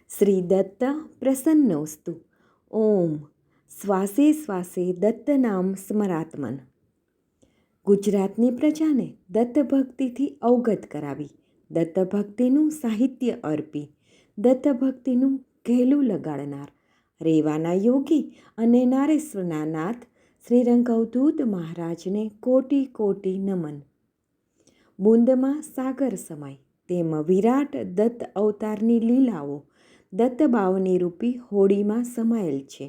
શ્રી દત્ત પ્રસન્નોસ્તુ. ઓમ શ્વાસે શ્વાસે દત્ત નામ સ્મરાત્મન. ગુજરાતની પ્રજાને દત્તભક્તિથી અવગત કરાવી, દત્તભક્તિનું સાહિત્ય અર્પી, દત્તભક્તિનું કહેલું લગાડનાર રેવાના યોગી અને નારેશ્વરના નાથ શ્રી રંગઅવધૂત મહારાજને કોટી કોટી નમન. બુંદમાં સાગર સમાય તેમ વિરાટ દત્ત અવતારની લીલાઓ દત્ત બાવની રૂપી હોડીમાં સમાયેલ છે,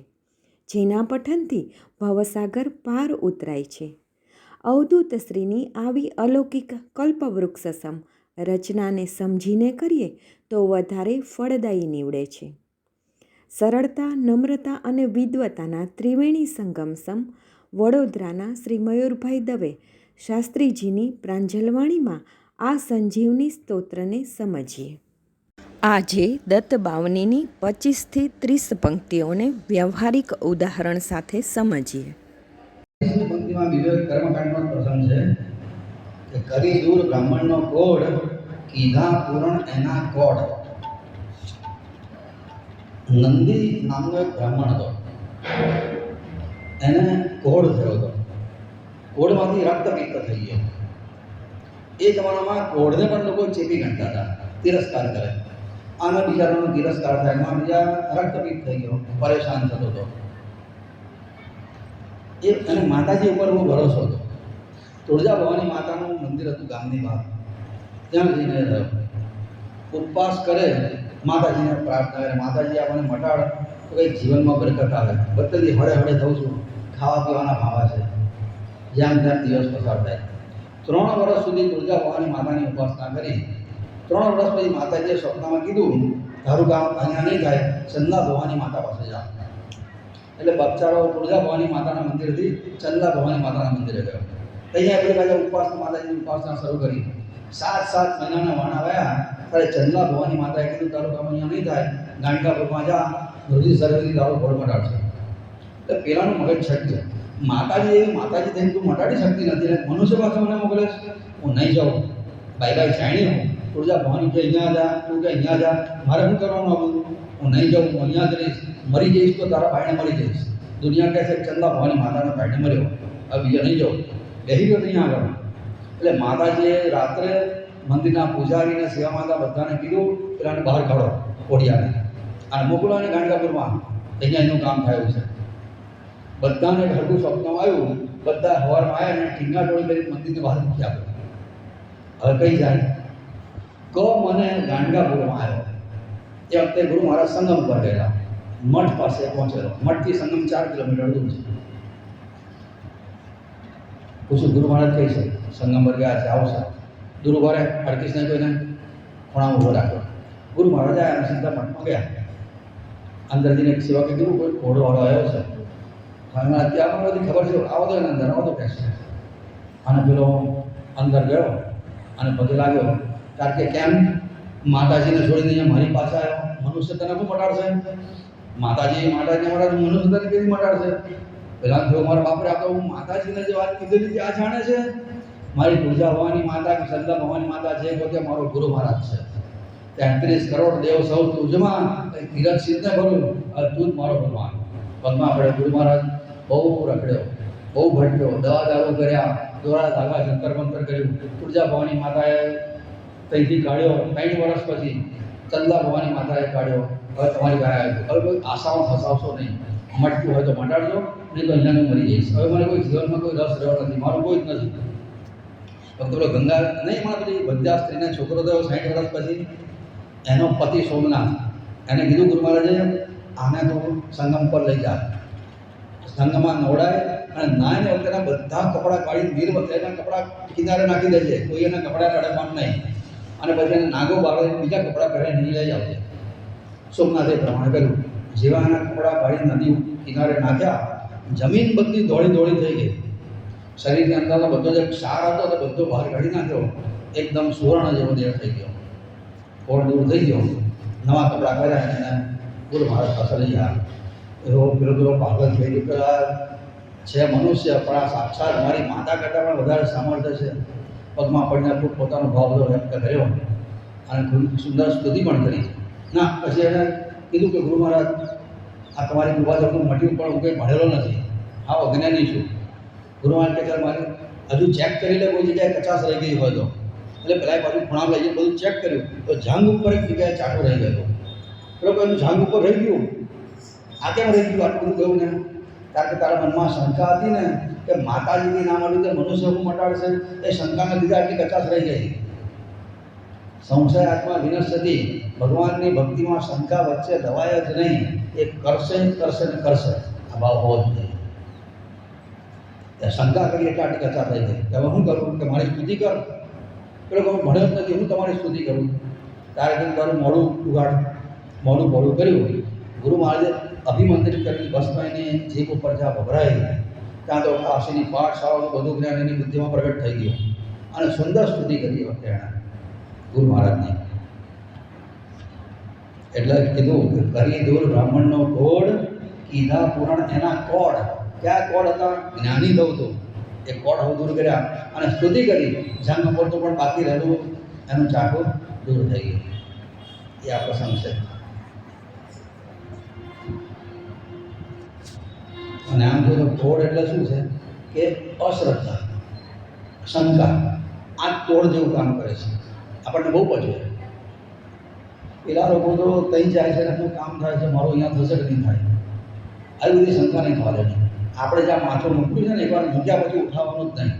જેના પઠનથી ભવસાગર પાર ઉતરાય છે. અવધૂત શ્રીની આવી અલૌકિક કલ્પવૃક્ષ સમ રચનાને સમજીને કરીએ તો વધારે ફળદાયી નીવડે છે. સરળતા, નમ્રતા અને વિદ્વતાના ત્રિવેણી સંગમ સમ વડોદરાના શ્રી મયુરભાઈ દવે શાસ્ત્રીજીની પ્રાંજલવાણીમાં આ સંજીવની સ્તોત્રને સમજીએ. આજે દત્ત બાવનીની 25થી 30 પંક્તિઓને વ્યવહારિક ઉદાહરણ સાથે સમજીએ. પંક્તિમાં બીજો એક કર્મકાંડનો પ્રસંગ છે કે કરી દૂર બ્રાહ્મણનો કોડ, કીધા પૂરણ એના કોડ. નંદી નામનો એક બ્રાહ્મણ હતો, એને કોડ થયો હતો. કોડમાંથી રક્તપિત્ત થઈ ગયો. એ જમાનામાં કોડને પણ લોકો ચેપી ગણતા હતા, તિરસ્કાર કરે. આના બિચારાનો તિરસ્કાર થાય, એમાં બીજા રક્તપિત્ત થઈ ગયો, પરેશાન થતો હતો. એ અને માતાજી ઉપર બહુ ભરોસો હતો. તુળજા ભવાની માતાનું મંદિર હતું ગામની બહાર, ત્યાં જઈને રહ્યો. ઉપવાસ કરે, માતાજીને પ્રાર્થના કરે, માતાજી આપણને મટાડ તો કંઈક જીવનમાં બરકત આવે. બત્તેથી હળે હળે થઉં છું, ખાવા પીવાના ભાવા છે, જ્યાં ત્યાં દિવસ પસાર થાય. 3 વર્ષ સુધી તુળજા ભવાની માતાની ઉપાસના કરી. 3 વર્ષ પછી માતાજીએ સ્વપ્નમાં કીધું, તારું કામ અહીંયા નહીં થાય, ચંદલા ભવાની માતા પાસે જા. એટલે બચ્ચારો તુળજા ભવાની માતાના મંદિરથી ચંદલા ભવાની માતાના મંદિરે ગયો. અહીંયા આપણે પાછા ઉપવાસ માતાજીની ઉપાસના શરૂ કરી. 7 મહિનાના વાણા આવ્યા ત્યારે ચંદલા ભવાની માતાએ કીધું, તારું કામ અહીંયા નહીં થાય, ગાંડકાપુરમાં જા, રુધિર સર્વેથી તારો ઘોડ મટાડશે. એટલે પેલાનું મગજ છટક્યો. માતાજી એવી માતાજી થઈને તું મટાડી શકતી નથી, મનુષ્ય પાસે મને મોકલે છે, હું નહીં જાઉં, બાય બાય જાણી હું. તુળજા ભવાની કે અહીંયા જા, તું કે અહીંયા જા, મારે શું કરવાનું આવું? હું નહીં જાઉં, હું અહીંયા જ રહીશ. મરી જઈશ તો તારા ભાઈને મરી જઈશ. દુનિયા કહે છે ચંદલા ભવાની માતાના ભાઈને મર્યો, હવે બીજા નહીં જાઉં, બેસી ગયો નહીં આગળ. એટલે માતાજીએ રાત્રે મંદિરના પૂજારીને, સેવા માતા બધાને કીધું, પેલાને બહાર કાઢો કોડિયાને અને મોકલો એને ગાંડકાપુરમાં, અહીંયા એનું કામ થયું છે. બધાને હરખું સ્વપ્ન આવ્યું, બધા હવારમાં આવ્યા અને ટીંગા ટોળી કરી મંદિરની બહાર મૂકી આપ્યો. હવે કઈ જાય? મને ગાંડકાપુરમાં આવ્યો. એ વખતે ગુરુ મહારાજ સંગમ પર ગયેલા, મઠ પાસે પહોંચેલો. મઠથી સંગમ 4 કિલોમીટર દૂર છે. પૂછ્યું ગુરુ મહારાજ કઈ છે? સંગમ પર ગયા છે, આવશે. દૂર ઉભા રહે, હરકૃષ્ણ કોઈને ખૂણા ઉભો રાખ્યો. ગુરુ મહારાજ આવ્યા અને સીધા મઠમાં ગયા. અંદર જઈને એક સેવકે કીધું, કોઈ ઘોડવાળો આવ્યો છે. ત્યાં બધી ખબર છે, આવો તો એને અંદર, આવો તો કહેશે. અને પેલો અંદર ગયો અને પગે લાગ્યો. કારણ કે કેમ માતાજીને છોડીને અહીંયા મારી પાસે આવ્યો? મનુષ્ય તને શું મટાડશે? માતાજી મનુષ્ય તને કેવી મટાડશે? પેલા જો મારા બાપરે આ તો હું માતાજીને જે વાત કીધેલી આ જાણે છે. મારી તુળજા ભવાની માતા કે ચંદલા ભવાની માતા છે, પોતે મારો ગુરુ મહારાજ છે. 33 કરોડ દેવ સૌ તુજમાં, તીરથ સિદ્ધને ભરું, તું જ મારો ભગવાન. પગમાં પડે. ગુરુ મહારાજ બહુ રખડ્યો, બહુ ભટક્યો, દવા દારૂ કર્યા, દોરા ધાગા જંતર મંતર કર્યું. તુળજા ભવાની માતાએ ત્યાંથી કાઢ્યો. 3 વર્ષ પછી ચંદલા ભવાની માતાએ કાઢ્યો. હવે તમારી પાસે આવ્યો, હવે કોઈ આશાઓ ફસાવશો નહીં, મટતું હોય તો મટાડજો, નહીં તો અહીંયા મરી જઈશ. હવે મને કોઈ જીવનમાં કોઈ રસ રહ્યો નથી, મારું કોઈ જ નથી. પેલો ગંગા નહીં, એમાં પેલી બધા સ્ત્રીને છોકરો થયો 60 વર્ષ પછી. એનો પતિ સોમનાથ, એને કીધું ગુરુ મહારાજે, આને તો સંગમ પર લઈ જા. સંગમમાં નવડાય અને નાયને વખતેના બધા કપડાં કાઢી વીર વખતે એના કપડાં કિનારે નાખી દેજે, કોઈ એના કપડાં અડકવાનું નહીં. અને પછી એને નાગો બાળે, બીજા કપડાં પહેરે નહીં લઈ આવજે. સોમનાથે પ્રમાણે કર્યું. જેવા એના કપડાં કાઢી નદી કિનારે નાખ્યા, જમીન બધી દોડી થઈ ગઈ. શરીરની અંદરનો બધો જે ક્ષાર હતો તે બધો બહાર કાઢી નાખ્યો. એકદમ સુવર્ણ જેવો દેહ થઈ ગયો, કોળ દૂર થઈ ગયો. નવા કપડાં પહેર્યા એને ગુરુ મહારાજ પાસે લઈ આવ્યા. એવો પેલો પાગલ થઈ ગયો કે છે મનુષ્ય, પણ આ સાક્ષાત મારી માતા કરતાં પણ વધારે સામર્થ્ય છે. પગમાં પડીને પોતાનો ભાવ બધો વ્યક્ત કર્યો અને સુંદર સ્તુતિ પણ કરી. ના પછી એને કીધું કે ગુરુ મહારાજ આ તમારી કૃપા થતું મટ્યું પણ હું કંઈ ભણેલો નથી, હા અજ્ઞાની છું. ગુરુ મહારાજ કે ચાલ મારે હજુ ચેક કરી લે કોઈ જગ્યાએ કચાશ રહી ગઈ હોય તો. એટલે પેલા પાછું ખૂણામાં લઈ જઈને બધું ચેક કર્યું તો જાંગ ઉપર એક જગ્યાએ ચાટો રહી ગયો. પેલો એનું જાંગ ઉપર રહી ગયું, આ કેમ રહી ગયું આટલું બધું ગયું ને? કારણ કે તારા મનમાં શંકા હતી ને કે માતાજીની નામ લીધે મનુષ્ય હું મટાડશે, એ શંકાના લીધે આટલી કચાશ રહી ગઈ. સંશય આત્મા વિનશ્યતિ, ભગવાનની ભક્તિમાં શંકા વચ્ચે દવાય જ નહીં, એ કરશે કરશે ને કરશે, આ ભાવ હોવો જ નહીં. શંકા કરી એટલે આટલી કચાશ થઈ ગઈ. હવે હું કરું કે મારી સ્તુતિ કર. પેલો હું ભણ્યો જ નથી, હું તમારી સ્તુતિ કરું. તારે કંઈક તારું મોડું ઉગાડ, મોડું મોડું કર્યું. ગુરુ મહારાજે અભિમંત્રિત કરી ભસ્મ એની જીભ ઉપર જ્યાં ભભરાઈ, ત્યાં તો કાશીની પાઠશાળાનું બધું જ્ઞાન એની બુદ્ધિમાં પ્રગટ થઈ ગયું અને સુંદર સ્તુતિ કરી વખતે એણે ગુરુ મહારાજની. એટલે કીધું કે કરી દૂર બ્રાહ્મણનો કોડ, કીધા પુરાણ એના કોડ. ક્યાં કોડ હતા? જ્ઞાની દઉં તો એ કોડ હવે દૂર કર્યા અને સ્તુતિ કરી. જંગ પડતું પણ બાકી રહેલું એનું ચાકુ દૂર થઈ ગયું. એ આ પ્રસંગ છે. અને આમ જો કોડ એટલે શું છે કે અશ્રદ્ધા, શંકા. આ કોડ જેવું કામ કરે છે, આપણને બહુ પચે. પેલા લોકો તો ત્યાં જાય છે ને શું કામ થાય છે, મારું અહીંયા થશે કે નહીં થાય, આવી બધી શંકા નહીં થવા દેવાની. આપણે જ્યાં માથું મૂક્યું છે ને એકવાર મૂક્યા પછી ઉઠાવવાનું જ નહીં.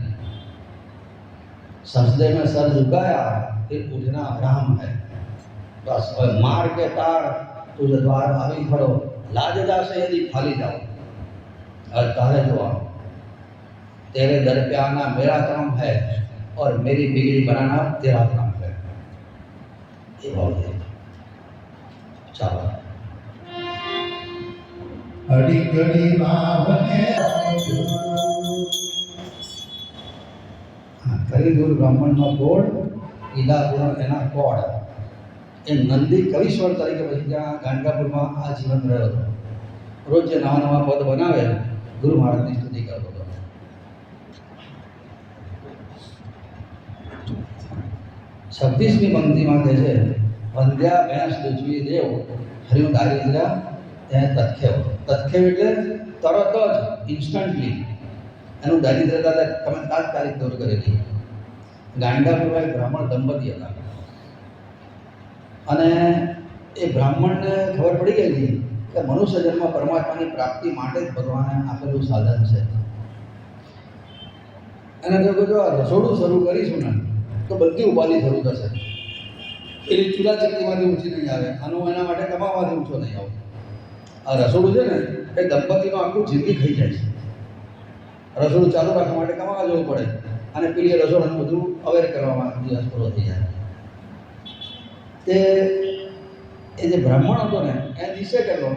સજદે મેં સર ઝુકાયા फिर उठना हराम है. बस और मार के ताड़ तुझे द्वार આવી ખડો, લાજ જાશે यदि खाली जाओ और तारे जो आओ. तेरे दर पे आना मेरा काम है और मेरी बिगड़ी बनाना तेरा काम है. ये बात है. चलो घड़ी घड़ी बावने કરી દૂર બ્રાહ્મણનો કોડ, કીધા પુરાણ એના કોડ. એ નંદી કવિશ્વર તરીકે પછી ત્યાં ગાંડકાપુરમાં આ જીવન રહ્યો હતો. રોજ જે નવા નવા પદ બનાવે ગુરુ મહારાજની સ્તુતિ કરતો હતો. 26મી પંક્તિમાં કહે છે, વંદ્યા ભેંસ દૂધવી દેવ હરિયું દારિદ્ર્ય ત્યાં તથ્યવ. તથ્યવ એટલે તરત જ ઇન્સ્ટન્ટલી એનું દારિદ્રતા તમે તાત્કાલિક દૂર કરેલી. ગાંડાપુરમાં એક બ્રાહ્મણ દંપતી હતા અને એ બ્રાહ્મણને ખબર પડી ગયેલી કે મનુષ્ય જન્મ પરમાત્માની પ્રાપ્તિ માટે જ ભગવાને આપેલું સાધન છે. અને જો આ રસોડું શરૂ કરીશું ને તો બધી ઉપાધિ શરૂ થશે. એની ચૂલા ચક્કીમાંથી ઊંચી નહીં આવે, આનું એના માટે કમાવાથી ઊંચો નહીં આવે. આ રસોડું છે ને એ દંપતીનો આખું જિંદગી ખાઈ જાય છે. રસોડું ચાલુ રાખવા માટે કમાવા જવું પડે અને પેલી રસોડાનું બધું અવેર કરવામાં દિવસ પૂરો થઈ જાય. તે એ જે બ્રાહ્મણ હતો ને એ દિવસે કરલો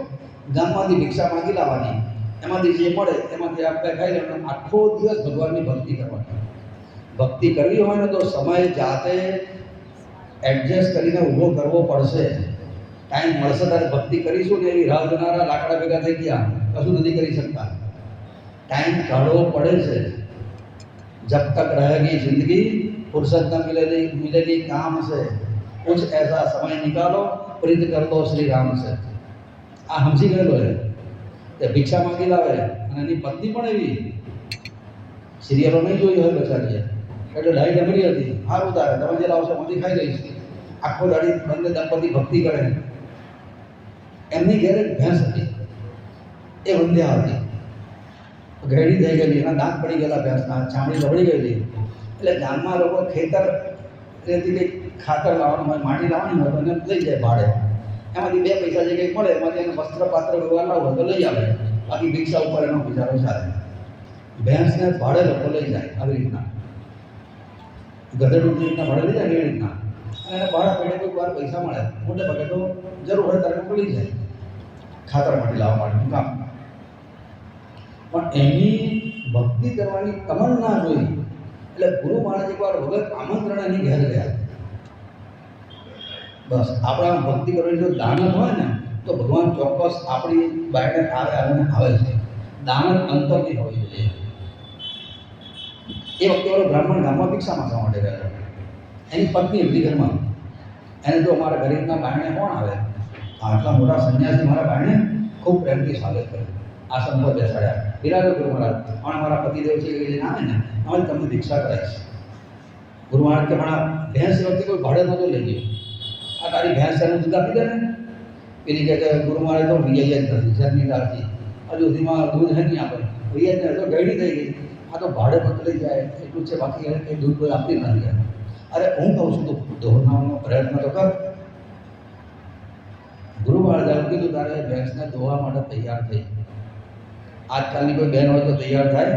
ગામમાંથી ભિક્ષા માંગી લાવવાની, એમાંથી જે મળે એમાંથી આપણે ખાઈ લેવાનું. આખો દિવસ ભગવાનની ભક્તિ કરવાની. ભક્તિ કરવી હોય ને તો સમય જાતે એડજસ્ટ કરીને ઊભો કરવો પડશે. ટાઈમ મળશે ત્યારે ભક્તિ કરીશું ને એવી રાહ જોનારા લાકડા ભેગા થઈ ગયા, કશું નથી કરી શકતા. टाइम काढ़ो पड़े से. जब तक रहेगी जिंदगी फुर्सत न मिलेगी काम से. कुछ ऐसा समय निकालो, प्रीत कर दो श्री राम से. आ समझी गયેલો है તે ભિક્ષા માંગી લાવે અને એની પત્ની પણ એવી સિરિયલો નહીં જોઈ હોય બચારીએ એટલે ડાઈ ડમરી હતી. સારું તારે તમે જે લાવશો એમાંથી ખાઈ લઈશ. આખો દાડી બંને દંપતી ભક્તિ કરે. એમની ઘેર એક ભેંસ હતી, એ વંધ્યા હતી, ઘેડી થઈ ગયેલી, એના દાંત પડી ગયેલા ભેંસના, ચામડી લબડી ગયેલી. એટલે ગામમાં લોકો ખેતર રેતી કંઈક ખાતર લાવવાનું હોય, માટી લાવવાની હોય તો એને લઈ જાય ભાડે. એમાંથી 2 પૈસા જે કંઈક મળે એમાંથી એને વસ્ત્ર પાત્ર વ્યવહાર લાવવો હોય તો લઈ આવે. બાકી ભિક્ષા ઉપર એનો ગુજારો ચાલે. ભેંસને ભાડે લોકો લઈ જાય આવી રીતના, ગધેડું રીતના ભાડે લઈ જાય એવી રીતના. અને એને ભાડા પેટે કોઈક વાર પૈસા મળે, મોટે ભાગે તો જરૂર હોય ત્યારે લોકો લઈ જાય ખાતર માટી લાવવા માટે કામ. પણ એની ભક્તિ કરવાની તમન્ના જોઈ એટલે ગુરુ મહારાજ એકવાર વગર આમંત્રણ એની ઘેર ગયા. બસ આપણા ભક્તિ કરવાની જો દાનત હોય ને તો ભગવાન ચોક્કસ આપણી બાયને આવે છે. દાનત અંતરની હોવી જોઈએ. એ વખતે ઓલો બ્રાહ્મણ ગામમાં ભિક્ષા માંગવા માટે ગયો. એની પત્ની હતી ઘરમાં. એને તો અમારા ગરીબના બાયણે કોણ આવે, આટલા મોટા સંન્યાસી મારા ભાઈને ખૂબ પ્રેમથી સ્વાગત કર્યું, આસન પર બેસાડ્યા. બિરાજો ગુરુ મહારાજ, પણ મારા પતિદેવ છે એ ના આવે ને અમે તમને ભિક્ષા કરાવીશ. ગુરુ મહારાજ કે પણ ભેંસ વખતે કોઈ ભાડે નહોતો લઈ ગયો. આ તારી ભેંસ એનું દૂધ આપી દે ને. પેલી કે ગુરુ મહારાજ તો લઈ જ નથી જન્મી ત્યારથી હજુ સુધીમાં દૂધ હે નહીં આપે, લઈ જ નહીં, તો ગયડી થઈ ગઈ. આ તો ભાડે બદલાઈ જાય એટલું છે, બાકી એને કંઈ દૂધ કોઈ આપતી નથી. અરે હું કહું છું તો ધોવાનો પ્રયત્ન તો કર. ગુરુ મહારાજ કીધું તારે ભેંસને ધોવા માટે તૈયાર થઈ. આજકાલની કોઈ બહેન હોય તો તૈયાર થાય.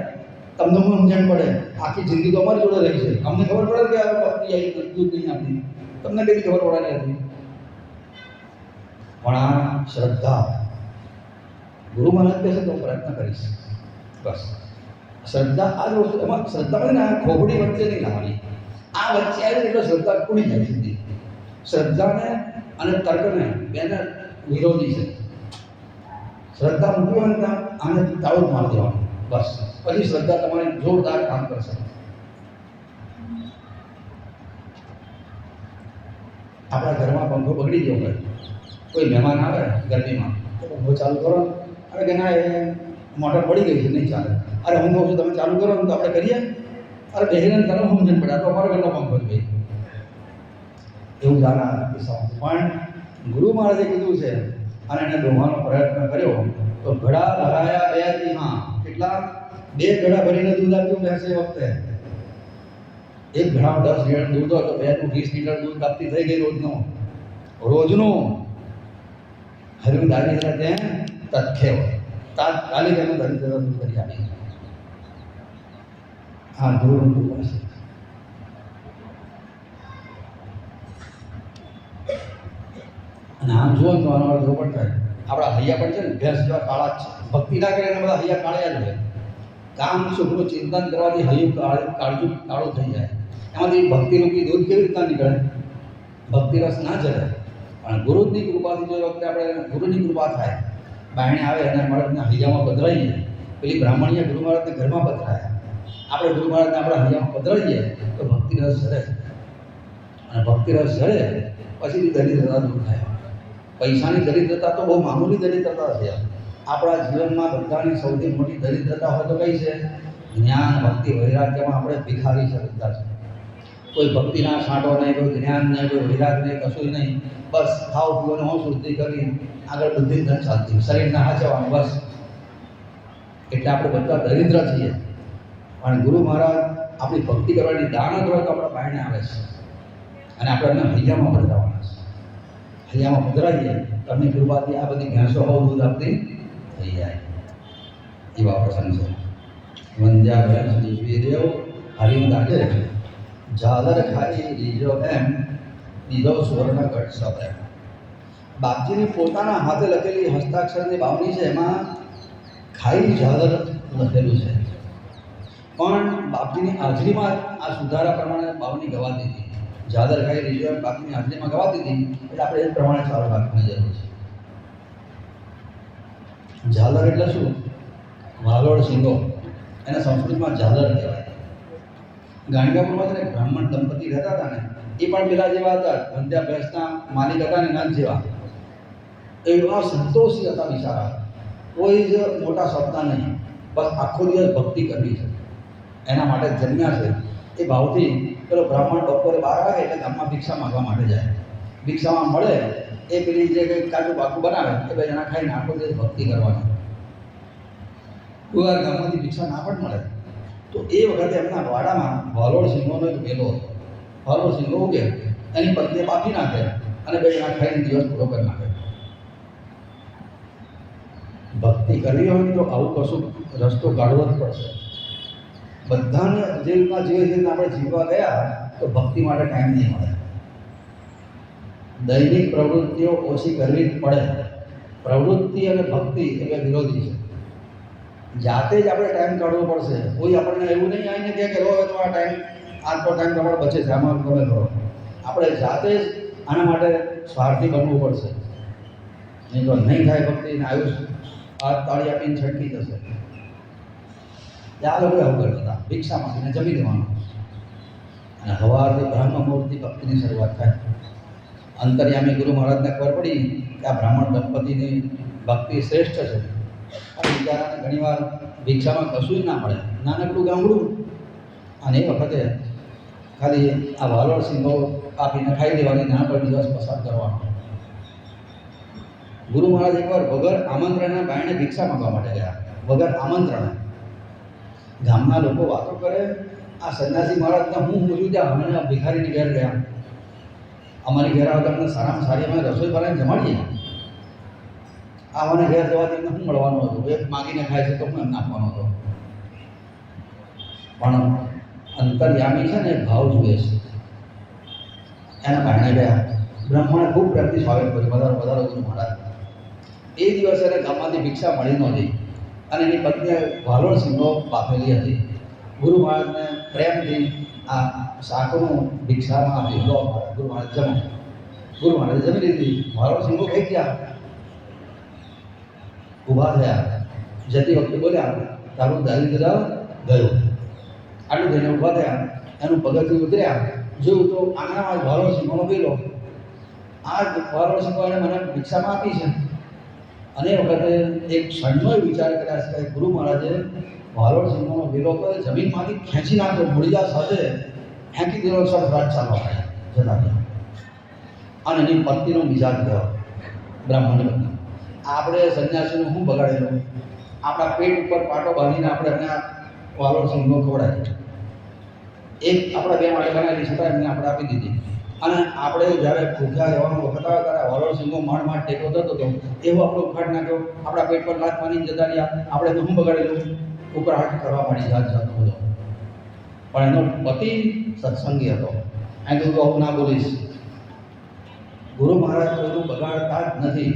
તમને હું સમજણ પડે, આખી જિંદગી તો અમારી જોડે રહી છે, અમને ખબર પડે કે આ પત્ની આવી દૂધ નહીં આપતી, તમને કઈ ખબર પડવાની હતી. પણ આ શ્રદ્ધા, ગુરુ મહારાજ કહે છે તો હું પ્રયત્ન કરીશ. બસ શ્રદ્ધા આ જ વસ્તુ, એમાં શ્રદ્ધા ને આ ખોબડી વચ્ચે નહીં લાવવાની. આ વચ્ચે આવી એટલે શ્રદ્ધા કુડી જાય સીધી. શ્રદ્ધાને અને તર્કને બેને વિરોધી છે. શ્રદ્ધા મૂકી હોય ને આને તાળું મારી દેવાનું, બસ પછી શ્રદ્ધા તમારી જોરદાર કામ કરશે. આપણા ઘરમાં પંખો બગડી ગયો હોય, કોઈ મહેમાન આવે ગરમીમાં તો પંખો ચાલુ કરો, અરે કે ના એ મોટર પડી ગઈ છે નહીં ચાલે. અરે હું કહું છું તમે ચાલુ કરો ને તો આપણે કરીએ. અરે બેહીને તને સમજણ પડે, તો અમારો ઘરનો પંખો જ ભાઈ. એવું જાણા કિસ્સામાં પણ ગુરુ મહારાજે કીધું છે અને એને દોહવાનો પ્રયત્ન કર્યો તો ઘડા ભરાયા 2 થી. હા કેટલા? 2 ઘડા ભરીને દૂધ આપ્યું ભેંસે વખતે. એક ઘડામાં 10 લીટર દૂધ હોય તો 2 નું 20 લીટર દૂધ આપતી થઈ ગઈ રોજનું. હરિ દારિદ્ર તે તથ્ય તાત્કાલિક એનું દરિદ્ર દૂર કરી આપી. હા ગુરુનું કૃપા છે. અને આમ જુઓ તો આનો અર્થ પણ થાય, આપણા હૈયા પણ છે ને ભેંસ જેવા કાળા જ છે. ભક્તિ ના કરે એને બધા હૈયા કાળ્યા જ હોય. કામ સુખનું ચિંતન કરવાથી હૈયું કાળું થઈ જાય. એમાંથી ભક્તિરૂપી દૂધ કેવી રીતના નીકળે? ભક્તિ રસ ના ચડે. પણ ગુરુની કૃપાથી જો વખતે આપણે ગુરુની કૃપા થાય, બાયણે આવે અને મહારાજના હૈયામાં પધરાઈએ. પેલી બ્રાહ્મણીએ ગુરુ મહારાજને ઘરમાં પધરાયા, આપણે ગુરુ મહારાજને આપણા હૈયામાં પધરાઈએ તો ભક્તિ રસ ચડે. અને ભક્તિ રસ ચડે પછી દરિદ્રતા દૂર થાય. પૈસાની દરિદ્રતા તો બહુ મામૂલી દરિદ્રતા છે. આપણા જીવનમાં બધાની સૌથી મોટી દરિદ્રતા હોય તો કઈ છે? જ્ઞાન ભક્તિ વૈરાગ્યમાં આપણે ભિખારી શ્રદ્ધા છે. કોઈ ભક્તિના છાંટો નહીં, કોઈ જ્ઞાન નહીં, કોઈ વૈરાગ નહીં, કશું નહીં. બસ ખાવ પીઓને હું શુદ્ધિ કરી આગળ બધી ધન ચાલતી, શરીરના હાચવાનું બસ. એટલે આપણે બધા દરિદ્ર છીએ. પણ ગુરુ મહારાજ આપણી ભક્તિ કરવાની દાન જ હોય તો આપણા બાયણે આવે છે અને આપણે એમને હૈયામાં પધરાવાના છે. હૈયામાં પધરાવીએ તો એમની કૃપાથી આ બધી ભેંસો બહુ દૂધ આપતી થઈ જાય. એવા પ્રસંગ છે. વંદ્યા ભેંસ જીવી દેવ હરિમ દાજે ઝાલર ખાઈ લીજો એમ દીધો સુવર્ણ કટ સબે. બાપજીની પોતાના હાથે લખેલી હસ્તાક્ષરની બાવણી છે, એમાં ખાઈ ઝાલર લખેલું છે. પણ બાપજીની હાજરીમાં આ સુધારા પ્રમાણે બાવણી ગવાતી હતી. ઝાલર ખાઈ લીજો એમ બાપજીની હાજરીમાં ગવાતી હતી, એટલે આપણે એ પ્રમાણે ચાલુ રાખવાની જરૂર છે. ઝાલર એટલે શું? વાલોડ શીંગો, એને સંસ્કૃતમાં ઝાલર કહેવાય. ગાણગાપુરમાં છે ને બ્રાહ્મણ દંપતી રહેતા હતા ને, એ પણ પેલા જેવા હતા, વંદ્યા ભેંસના માલિક હતા ને નાથ જેવા. એવા સંતોષી હતા બિચારા, કોઈ જ મોટા સપના નહીં, બસ આખો દિવસ ભક્તિ કરવી છે એના માટે જન્મ્યા છે. એ ભાવથી પેલો બ્રાહ્મણ બપોરે 12 વાગે એટલે ગામમાં ભિક્ષા માંગવા માટે જાય. ભિક્ષામાં મળે એ પેલી જે કંઈક કાચું પાકું બનાવે એ 2 જણા ખાઈને આખો દિવસ ભક્તિ કરવાની. કોઈ વાર ગામમાંથી ભિક્ષા ના પણ મળે તો એ વખતે એમના વાડામાં વાલોડ સિંહોનો એક વેલો હતો. વાલોડ સિંહો ઉગે, એની પત્નીએ બાફી નાખે અને 2 જણા ખાઈને દિવસ પૂરો કરી નાખે. ભક્તિ કરવી હોય તો આવું કશું રસ્તો કાઢવો જ પડશે. બધાને જે રીતના જીવે છે આપણે જીવવા ગયા તો ભક્તિ માટે ટાઈમ નહીં મળે. દૈનિક પ્રવૃત્તિઓ ઓછી કરવી જ પડે. પ્રવૃત્તિ અને ભક્તિ એટલે વિરોધી છે. જાતે જ આપણે ટાઈમ કાઢવો પડશે. કોઈ આપણને એવું નહીં આવીને કહે કે લો તો આ ટાઈમ આજનો ટાઈમ તમારો બચે છે, આમાં તમે કરો. આપણે જાતે જ આના માટે સ્વાર્થી બનવું પડશે. નહીં તો નહીં થાય ભક્તિ, આયુષ હાથ તાળી આપીને છટકી જશે. આ લોકો આવું કરતા હતા, ભિક્ષા માંગીને જમી દેવાનું અને સવારથી બ્રહ્મ મુહૂર્તથી ભક્તિની શરૂઆત થાય. અંતર્યામી ગુરુ મહારાજને ખબર પડી કે આ બ્રાહ્મણ દંપતીની ભક્તિ શ્રેષ્ઠ છે. અને બિચારાને ઘણીવાર ભિક્ષામાં કશું જ ના મળે, નાનકડું ગામડું, અને એ વખતે ખાલી આ વાલોળ સિંગો આપીને ખાઈ લેવાની, નાનકડો દિવસ પસાર કરવાનો. ગુરુ મહારાજ એકવાર વગર આમંત્રણના બાયણે ભિક્ષા માંગવા માટે ગયા, વગર આમંત્રણ. ગામના લોકો વાતો કરે, આ સંન્યાસી મહારાજને હું પૂછ્યું ત્યાં અમે ભિખારીની ઘેર ગયા, અમારી ઘેર આવતા અમને સારામાં સારી અમે રસોઈ બનાવીને જમાડીએ. આવાને ઘેર જવાથી એમને શું મળવાનું હતું? એક માગીને ખાય છે તો હું એમને આપવાનો હતો. પણ અંતર્યામી છે ને ભાવ જોઈએ છે, એના બાયણે ગયા. બ્રાહ્મણે ખૂબ પ્રેમથી સ્વાગત કર્યું, વધારો વધારો ગુરુ મહારાજ. એ દિવસે એને ગામમાંથી ભિક્ષા મળી નહોતી અને એની પત્નીએ વાલોળ સિંગો બાફેલી હતી. ગુરુ મહારાજને પ્રેમથી આ શાકનું ભિક્ષામાં આપ્યું. લો ગુરુ મહારાજ જમો. ગુરુ મહારાજે જમી લીધી, વાલોળ સિંગો ખાઈ ગયા. ઊભા થયા, જતી વખતે બોલ્યા, તારું દારિદ્ર ગયું. આટલું થઈને ઊભા થયા, એનું પગથિયું ઉતર્યા, જોયું તો આંગણામાં વાલોળ સિંગોનો વેલો. આ વાલોળ સિંગો એણે મને ભિક્ષામાં આપી છે. અને એ વખતે એક ક્ષણનો વિચાર કર્યા છે કે ગુરુ મહારાજે વાલોળ સિંહોનો વેલો તો જમીનમાંથી ખેંચી નાખ્યો, મૂળિયા સાથે ફેંકી દીધો, સડસડાટ ચાલવા પડ્યા જતા ગયા. અને એની પત્નીનો મિજાજ ગયો, બ્રાહ્મણની પત્ની. આપણે સંન્યાસીનું શું બગાડેલું? આપણા પેટ ઉપર પાટો બાંધીને આપણે એમને વાલોળ સિંહનો ખવડાવી, એક આપણા બે માટે બનાવેલી છતાં એમને આપણે આપી દીધી. અને આપણે જ્યારે ભૂખ્યા રહેવાનો વખત આવે ત્યારે વાલોળ સિંહો માંડ માંડ ટેકો થતો હતો, એવો આપણો ઉખાડ નાખ્યો, આપણા પેટ પર લાત મારીને જતા રહ્યા. આપણે તો શું બગાડેલું? ઉકળાટ કરવા માંડી જાત જાતનો બધો. પણ એનો પતિ સત્સંગી હતો, એમ તો આવું ના બોલીશ. ગુરુ મહારાજ કોઈનું બગાડતા જ નથી.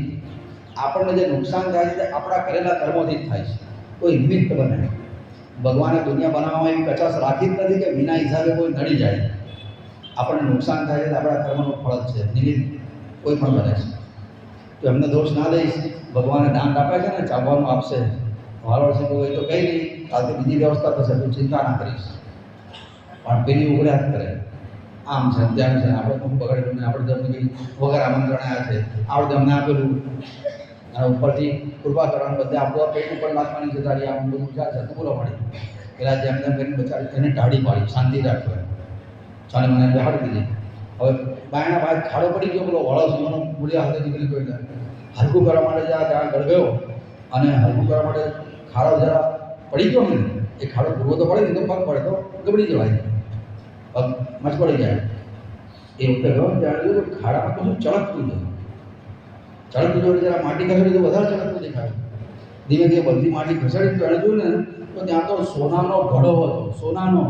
આપણને જે નુકસાન થાય છે આપણા કરેલા કર્મોથી જ થાય છે. કોઈ નિમિત્ત બને. ભગવાને દુનિયા બનાવવામાં એવી કચાશ રાખી જ નથી કે વિના હિસાબે કોઈ નડી જાય. આપણને નુકસાન થાય છે આપણા કર્મનું ફળ જ છે, નિમિત્ત કોઈ પણ બને છે. તો એમને દોષ ના લઈશ. ભગવાને દાન આપે છે ને, ચાવવાનું આપશે. વાલોળ સિંગો એ તો કંઈ નહીં, કાલથી બીજી વ્યવસ્થા થશે, તું ચિંતા ના કરીશ. પણ પેલી ઉગડ્યા જ કરે, આમ છે તેમ છે, આપણે શું બગાડેલું ને, આપણે તમને કંઈ વગર આમંત્રણ આવ્યા છે, આપણે તમને આપેલું. અને ઉપરથી કૃપા કરવાને બદલે આપણું પેટ ઉપર નાખવાની જતા રહી, આમ બધું ચાલશે તો બોલો મળી. પેલા જેમ તેમ કરીને બચાવી એને ટાળી પાડી, શાંતિ રાખો. ચાલે મને બેહાડી દીધી. હવે બાયણા બાદ ખાડો પડી ગયો, પેલો વાળો સિંહોનો મૂળિયા હાથે નીકળી ગયો. એટલે હલકું કરવા માટે ત્યાં ગળગયો, અને હલકું કરવા માટે ખાડો જરા પડી ગયો ને, એ ખાડો પૂરવો તો પડે ને, તો પગ પડે તો ગબડી જવાય, પગ મચ પડી જાય. એ વખતે ગયો ત્યારે જોયું ખાડામાં કશું ચળકતું હતું. ચળકતું જોડે જરા માટી ખસેડી તો વધારે ચળકતું દેખાયું. ધીમે ધીમે બધી માટી ખસેડી તો એણે જોયું ને તો ત્યાં તો સોનાનો ઘડો હતો, સોનાનો.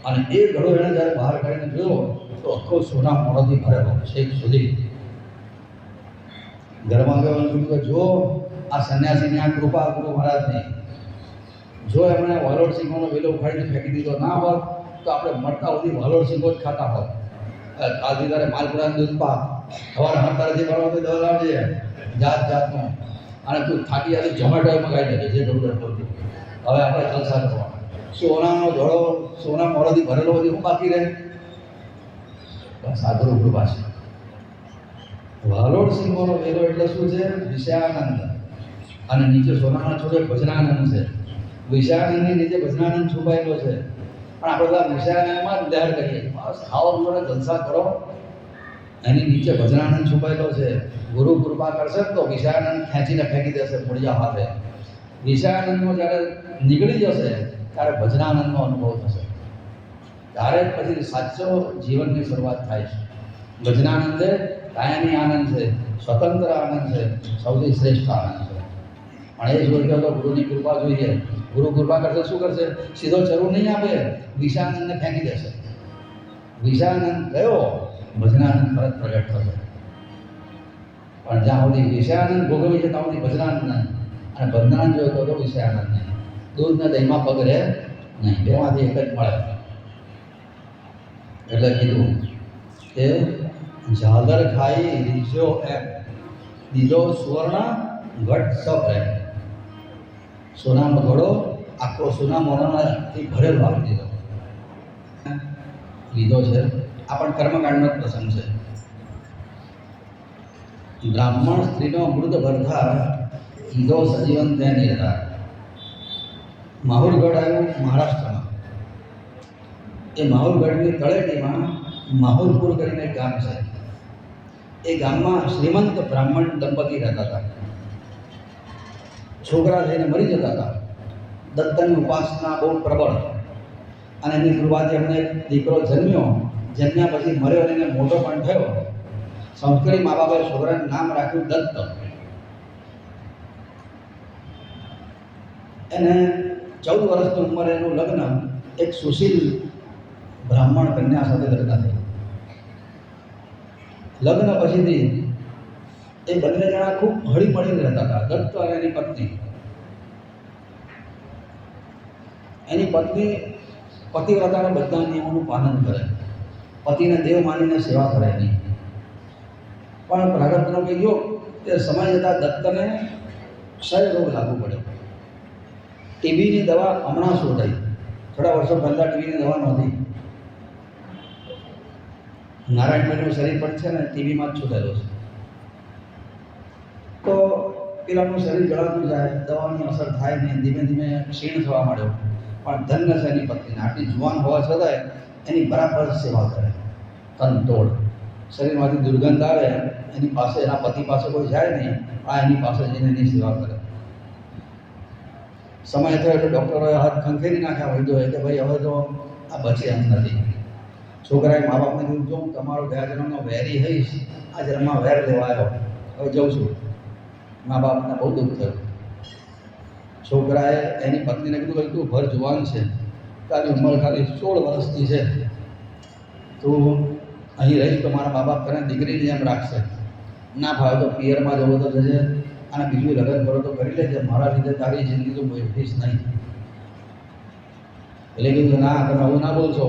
અને એ ઘડો એણે જ્યારે બહાર કાઢીને જોયો તો આખો સોના મોઢાથી ભરેલો છેક સુધી. ઘરમાં ગયો અને જોયું કે જો આ સંન્યાસીની આ કૃપા ગુરુ મહારાજની, જો એમણે વાલોળ સિંહોનો વેલો ઉખાડીને ફેંકી દીધો ના હોત તો આપણે મળતા સુધી વાલોળ સિંહો જ ખાતા હોત. કાલથી તારે માલપુરાનું દૂધ પાક, સવારે હંતારેથી ભરવા તો દવા લાવજે જાત જાતનો. અને તું થાકી જાય ઝોમેટો મંગાવી દેજે, જે જરૂર પડતી. હવે આપણે જલસા કરવાના. સોનાનો ધોળો, સોના મોઢાથી ભરેલો બધી શું બાકી રહે? બસ આ ગુરુ કૃપા છે. વાલોળ સિંહોનો વેલો એટલે શું છે? વિષયાનંદ. અને નીચે સોનાના છોડે ભજનાનંદ છે. વિષયાનંદની નીચે ભજનાનંદ છુપાયેલો છે. પણ આપણે બધા વિષયાનંદમાં જ લહેર કરીએ, બસ ખાઓ જોડે જલસા કરો. એની નીચે ભજનાનંદ છુપાયેલો છે. ગુરુ કૃપા કરશે તો વિષયાનંદ ખેંચીને ફેંકી દેશે મૂળિયા હાથે. વિષયાનંદમાં જ્યારે નીકળી જશે ત્યારે ભજનાનંદનો અનુભવ થશે. ત્યારે પછી સાચો જીવનની શરૂઆત થાય છે. ભજનાનંદ એ કાયમી આનંદ છે, સ્વતંત્ર આનંદ છે, સૌથી શ્રેષ્ઠ આનંદ છે. પણ એ જોઈએ તો ગુરુની કૃપા જોઈએ. ગુરુ કૃપા કરશે શું કરશે? સીધો ચરુ નહીં આપે, વિષયાનંદને ફેંકી દેશે. વિષયાનંદ ગયો, ભજનાનંદ તરત પ્રગટ થશે. પણ જ્યાં સુધી વિષયાનંદ ભોગવી છે ત્યાં સુધી ભજનાનંદ નહીં, અને ભજનાનંદ જોયો તો વિષયાનંદ નહીં. દૂધના દહીંમાં પગ રહે નહીં, બેમાંથી એક જ મળે. એટલે કીધું કે ઝાલર ખાઈ રીઝ્યો એમ, દીધો સુવર્ણ ઘટ સપ એમ. સોનાનો ઘડો આખો સોના મોનાથી ભરેલો આપી દીધો, લીધો છે. આ પણ કર્મકાંડનો જ પ્રસંગ છે. બ્રાહ્મણ સ્ત્રીનો મૃત ભરધાર કીધો સજીવન તે નિર્ધાર. માહુરગઢ આવ્યું મહારાષ્ટ્રમાં. એ માહુરગઢની તળેટીમાં માહુરપુર કરીને એક ગામ છે. એ ગામમાં શ્રીમંત બ્રાહ્મણ દંપતી રહેતા હતા. છોકરા થઈને મરી જતા હતા. દત્તની ઉપાસના બહુ પ્રબળ અને એની કૃપાથી એમને એક દીકરો જન્મ્યા પછી મર્યો અને એને મોટો પણ થયો. સંસ્કૃતિ મા બાપે છોકરાનું નામ રાખ્યું દત્ત. એને 14 વર્ષની ઉંમરે એનું લગ્ન એક સુશીલ બ્રાહ્મણ કન્યા સાથે લગ્ન થયું. લગ્ન પછીથી એ બંને જણા ખૂબ હળી મળીને રહેતા હતા, દત્ત અને એની પત્ની. એની પત્ની પતિવ્રતાના બધા નિયમોનું પાલન કરે, પતિને દેવ માનીને સેવા કરે નહીં. પણ પ્રારબ્ધનો કે યોગ તે સમય જતાં દત્તને ક્ષય રોગ લાગુ પડ્યો. ટીબીની દવા હમણાં શોધાઈ, થોડા વર્ષો પહેલાં ટીબીની દવા નહોતી. નારાયણભાઈનું શરીર પણ છે ને ટીબીમાં જ છૂટેલું છે. તો પેલાનું શરીર જળાતું જાય, દવાની અસર થાય નહીં, ધીમે ધીમે ક્ષીણ થવા માંડ્યો. પણ ધન્ય છે એની પત્નીને, આટલી જુવાન હોવા છતાંય એની બરાબર સેવા કરે, તનતોડ. શરીરમાંથી દુર્ગંધ આવે, એની પાસે, એના પતિ પાસે કોઈ જાય નહીં, આ એની પાસે જઈને એની સેવા કરે. સમય થયો એટલે ડૉક્ટરોએ હાથ ખંખેરી નાખ્યા વૈદ્યોએ કે ભાઈ હવે તો આ બચે એમ નથી. છોકરાએ મા બાપને કીધું, જો હું તમારો ગયા જન્મનો વેરી હઈશ, આ જન્મમાં વેર લેવા આવ્યો, હવે જઉં છું. મા બાપને બહુ દુઃખ થયું. છોકરાએ એની પત્નીને કીધું, ભાઈ તું ભર જુવાન છે, તારી ઉંમર ખાલી 16 વર્ષની છે, તું અહીં રહીશ તો મારા મા બાપ તને દીકરીની જેમ રાખશે. ના ભાવે તો પિયરમાં જવો તો જજે, અને બીજું લગ્ન કરો તો કરી લેજે, મારા લીધે તારી જિંદગી તો બેઠીશ નહીં. એટલે કીધું, ના તમે આવું ના બોલશો,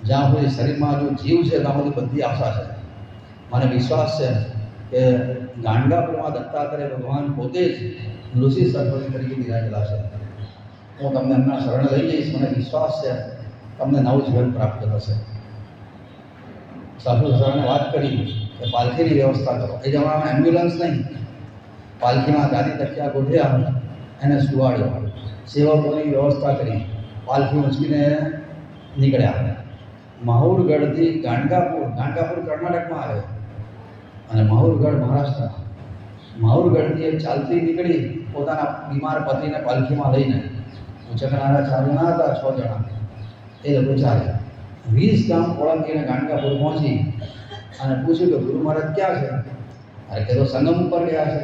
જ્યાં સુધી શરીરમાં જો જીવ છે ત્યાં સુધી બધી આશા છે. મને વિશ્વાસ છે કે ગાંડાપુરમાં દત્તાત્રેય ભગવાન પોતે જ ઋષિ સરસ્વતી તરીકે બિરાજેલા છે. હું તમને એમના શરણ લઈ જઈશ, મને વિશ્વાસ છે તમને નવું જીવન પ્રાપ્ત થશે. સાસુ સસરાને વાત કરી કે પાલખીની વ્યવસ્થા કરો. એ જમાનામાં એમ્બ્યુલન્સ નહીં, પાલખીમાં ગાદી તકિયા ગોઠવ્યા, એને સુવાડ્યો, સેવકોની વ્યવસ્થા કરી, પાલખી ઉંચકીને નીકળ્યા. માહુરગઢથી ગાણગાપુર કર્ણાટકમાં આવે અને માહુરગઢ મહારાષ્ટ્રમાં. માહુરગઢથી એ ચાલતી નીકળી પોતાના બીમાર પતિને પાલખીમાં લઈને. ઉંચકનારા 4 જણા હતા, 6 જણા, એ લોકો ચાલ્યા. 20 ગામ ઓળંગીને ગાણગાપુર પહોંચી અને પૂછ્યું કે ગુરુ મહારાજ ક્યાં છે? અરે કે તો સંગમ ઉપર ગયા છે.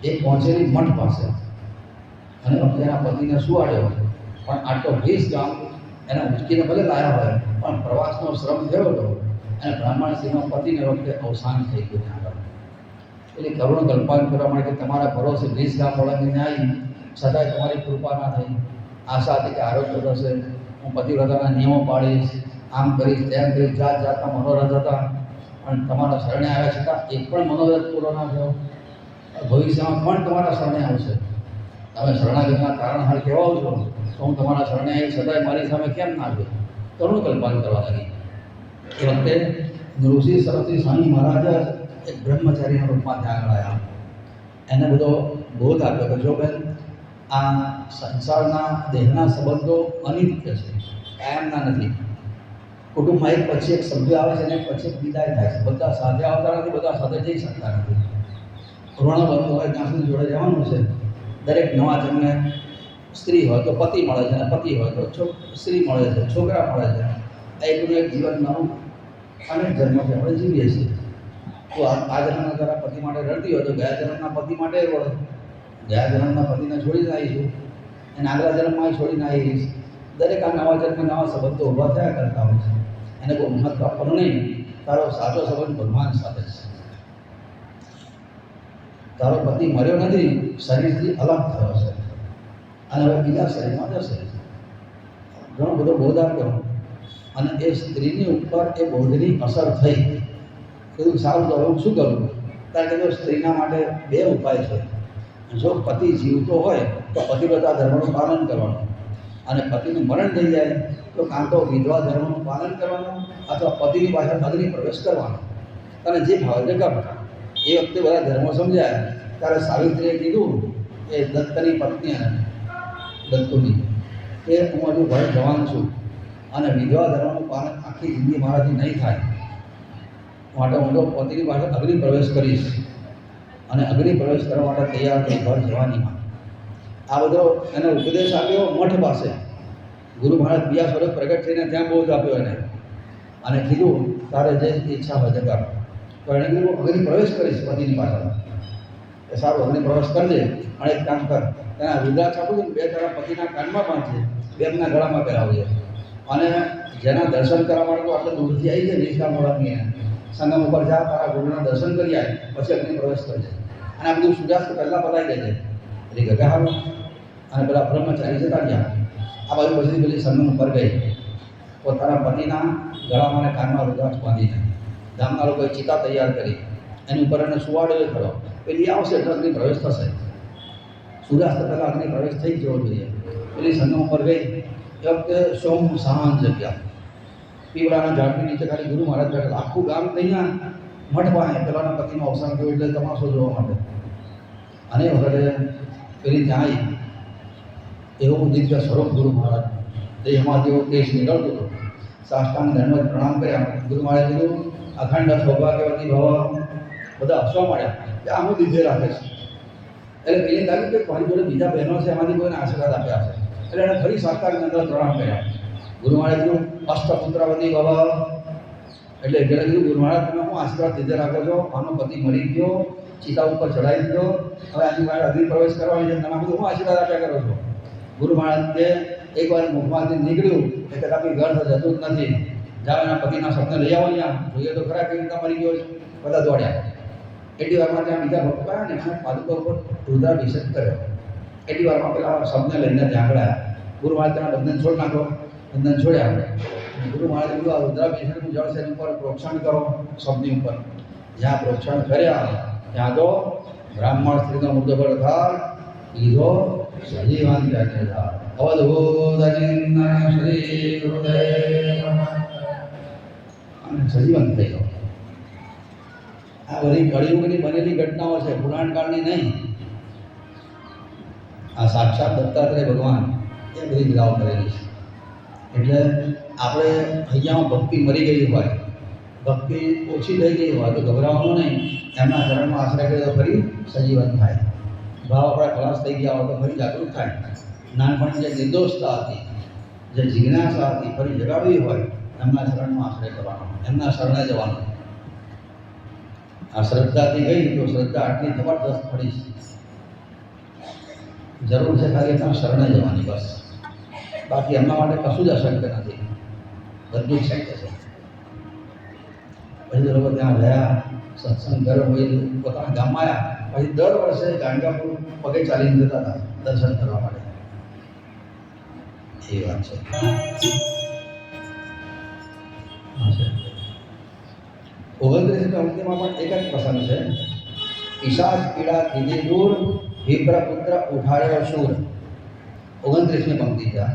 એ પહોંચેલી મઠ પાસે અને એના પતિને સુવાડ્યો. પણ આટલો 20 ગામ એને ઉંચકીને ભલે લાયા હોય, પણ પ્રવાસનો શ્રમ થયો હતો અને બ્રાહ્મણ સ્ત્રીનો પતિને વખતે અવસાન થઈ ગયું ત્યાં આગળ. એટલે કરુણ કલ્પાન કરવા માટે કે તમારા ભરોસે 20 ગામ ઓળંગીને આવી, છતાંય તમારી કૃપા ના થઈ. આશા હતી કે આરોગ્ય થશે, હું પતિવ્રતાના નિયમો પાડીશ, આમ કરીશ, તેમ કરીશ, જાત જાતના મનોરથ હતા. પણ તમારા શરણે આવ્યા છતાં એક પણ મનોરથ પૂરો ના થયો. ભવિષ્યમાં પણ તમારા શરણે આવશે. તમે શરણાગતના તારણહાર કહેવાઓ છો, તો હું તમારા શરણે આવી છતાંય મારી સામે કેમ ના આવ્યો? કરુણ કલ્પાન કરવા લાગી. એ વખતે ઋષિ સરસ્વતી સ્વામી મહારાજ એક બ્રહ્મચારીના રૂપમાં ત્યાં આગળ આવ્યા. એને બધો બોધ આપ્યો કે જો બેન, આ સંસારના દેહના સંબંધો અનિત્ય છે, કાયમના નથી. કુટુંબમાં એક પછી એક સભ્ય આવે છે અને પછી એક વિદાય થાય છે. બધા સાથે આવતા નથી, બધા સાથે જઈ શકતા નથી. ઋણ બંધ હોય ત્યાં સુધી જોડે જવાનું છે. દરેક નવા જન્મે સ્ત્રી હોય તો પતિ મળે છે, અને પતિ હોય તો સ્ત્રી મળે છે, છોકરા મળે છે. એકનું એક જીવન નવું અનેક જન્મથી આપણે જીવીએ છીએ. તો આ જન્મના તારા પતિ માટે રડતી હોય તો ગયા જન્મના પતિ માટે વળે. ગયા જન્મના પતિને છોડીને આવીશું, અને આગલા જન્મમાં છોડીને આવીશ. દરેક આ નવા જન્મ નવા સંબંધો ઊભા થયા કરતા હોય છે. એને કોઈ મહત્વ આપવાનું નહીં. તારો સાચો સંબંધ ભગવાન સાથે છે. તારો પતિ મર્યો નથી, શરીરથી અલગ થયો છે અને હવે બીજા શરીરમાં જશે. ઘણો બધો બોધ આપ્યો અને એ સ્ત્રીની ઉપર એ બોધની અસર થઈ. કીધું સારું તો હું શું કરું? કારણ કે જો સ્ત્રીના માટે 2 ઉપાય છે. જો પતિ જીવતો હોય તો પતિવ્રતા ધર્મનું પાલન કરવાનું, અને પતિનું મરણ થઈ જાય તો કાં તો વિધવા ધર્મનું પાલન કરવાનું અથવા પતિની પાછળ અગ્નિ પ્રવેશ કરવાનો. અને જે ભાવે તે કર. એ વખતે બધા ધર્મો સમજ્યા ત્યારે સાવિત્રીએ કીધું કે દત્તની પત્ની દત્તુની કે હું હજુ ઘરે જવાન છું અને વિધવા ધર્મનું પાલન આખી જિંદગી મારાથી નહીં થાય, માટે હું તો પતિની પાસે અગ્નિ પ્રવેશ કરીશ અને અગ્નિ પ્રવેશ કરવા માટે તૈયાર થઈ ઘર જવાનીમાં. આ બધો એને ઉપદેશ આપ્યો મઠ પાસે. ગુરુ મહારાજ બીજા સ્વરૂપ પ્રગટ થઈને ત્યાં બહુ જ આપ્યો એને અને કીધું તારે જે ઈચ્છા હોય તે કર. તો એણે કીધું અગ્નિ પ્રવેશ કરીશ પતિની પાછળ. એ સારું, અગ્નિ પ્રવેશ કરજે અને એક કામ કર, તેના રુદ્રાક્ષ આપું છું, 2 તારા પતિના કાનમાં બાંધજે, 2 એમના ગળામાં પહેરાવજે અને જેના દર્શન કરવા માટે તો આપણે દૂરથી આવી જાય નિષ્ઠા મોડાની સંગમ ઉપર જા, તારા ગુરુના દર્શન કરી આવે પછી અગ્નિ પ્રવેશ કરજે અને આ બધું સૂર્યાસ્ત પહેલાં બતાવી દેજે. એટલે ગગા હારું અને પેલા બ્રહ્મચારી જતા ગયા. આ બાજુ પછી પેલી સંગમ ઉપર ગઈ, પોતાના પતિના ગળામાં અને કાનમાં રુદ્રાક્ષ બાંધીને ગામના લોકોએ ચિતા તૈયાર કરી, એની ઉપર એને સુવાડ્યો ખરો, પેલી આવશે એટલે અગ્નિ પ્રવેશ થશે. સૂર્યાસ્ત પહેલાં અગ્નિ પ્રવેશ થઈ જવો જોઈએ. પેલી સંગમ ઉપર ગઈ એ વખતે સોમ સાંજ જગ્યા, પીવડાના ઝાડની નીચે ખાલી ગુરુ મહારાજ બેઠેલા. આખું ગામ ત્યાં મઠ પાસે પેલાના પતિનું અવસાન થયું એટલે તમાશો જોવા માટે. અને એ વખતે પેલી ત્યાં આવી એવું દિવ્ય સ્વરૂપ ગુરુ મહારાજ તે એમાં જેવો કેસ નીકળતો હતો. સાષ્ટાંગ દંડવત પ્રણામ કર્યા. ગુરુ મહારાજ કીધું અખંડ સૌભાગ્યવતી ભવ. બધા હસવા માંડ્યા કે આનું દિવ્ય રાખે છે. એટલે પેલી લાગ્યું કે મારી જોડે બીજા બહેનો છે એમાંથી કોઈને આશીર્વાદ આપ્યા છે. એટલે એણે ફરી સાષ્ટાંગ દંડવત પ્રણામ કર્યા. ગુરુ મહારાજ કીધું અષ્ટપુત્રાવતી ભવ. એટલે એટલે કીધું ગુરુ મહારાજ તમે હું આશીર્વાદ દીધે રાખો છો, આનો પતિ મરી ગયો, ચિતા ઉપર ચડાવી દીધો, હવે આની મારે અગ્નિ પ્રવેશ કરવાની છે, તમે બધું હું આશીર્વાદ આપ્યા કરો છો. ગુરુ મહારાજ કે એકવાર મુખમાંથી નીકળ્યું એ કદાપી ઘર જતું જ નથી, જાઓ એના પતિના શબ્દને લઈ આવો, અહીંયા જોઈએ તો ખરા કેવી રીતે મરી ગયો છે. બધા દોડ્યા. એટલી વારમાં ત્યાં બીજા ભક્તો આવ્યા ને એમણે પાદુકા ઉપર રુદ્રાભિષેક કર્યો. એટલી વારમાં પેલા શબ્દને લઈને ત્યાં આગળ આવ્યા. ગુરુ મહારાજ તેના બંધન છોડ નાખો, બંધન છોડ્યા. ગુરુ મહારાજ કીધું આ રુદ્રાભિષેકનું જળ છે એની ઉપર પ્રોક્ષણ કરો, શબ્દની ઉપર. જ્યાં પ્રોક્ષણ કર્યા ત્યાં તો બ્રાહ્મણ સ્ત્રીનો મુદ્દો પર થાય લીધો સજીવાન જાગેલા. અવધૂત શ્રી ગુરુદેવ અને સજીવન થઈ ગયો. આ બધી કળિયુગની બનેલી ઘટનાઓ છે, પુરાણકાળની નહીં. આ સાક્ષાત દત્તાત્રેય ભગવાન એ બધી લીલાઓ કરેલી છે. એટલે આપણે અહીંયા ભક્તિ મરી ગઈ હોય, ભક્તિ ઓછી થઈ ગઈ હોય તો ગભરાવાનું નહીં. એમના ચરણમાં આશ્રય કરે તો ફરી સજીવન થાય. ભાવ આપણા ખલાસ થઈ ગયા હોય તો ફરી જાગૃત થાય. નાનપણની જે નિર્દોષતા હતી, જે જિજ્ઞાસા હતી, ફરી જગાડવી હોય એમના ચરણમાં આશ્રય કરવાનો, એમના શરણે જવાનું. આ શ્રદ્ધાથી ગઈ તો શ્રદ્ધા આટલી જબરદસ્ત પડી છે. જરૂર છે ખાલી એમના શરણે જવાની બસ. બાકી એમના માટે કશું જ અશક્ય નથી, બધું જ શક્ય છે. પછી લોકો ત્યાં રહ્યા, સત્સંગ કર્યો, પછી પોતાના ગામમાં આવ્યા. પછી દર વર્ષે ગાંજાપુર પગે ચાલીને જતા હતા દર્શન કરવા માટે. એ વાત છે. 29મી પંક્તિમાં પણ એક જ પ્રસંગ છે. પિશાચ પીડા કીધી દૂર, વિપ્રપુત્ર ઉઠાડ્યો શૂર. 29મી પંક્તિ છે.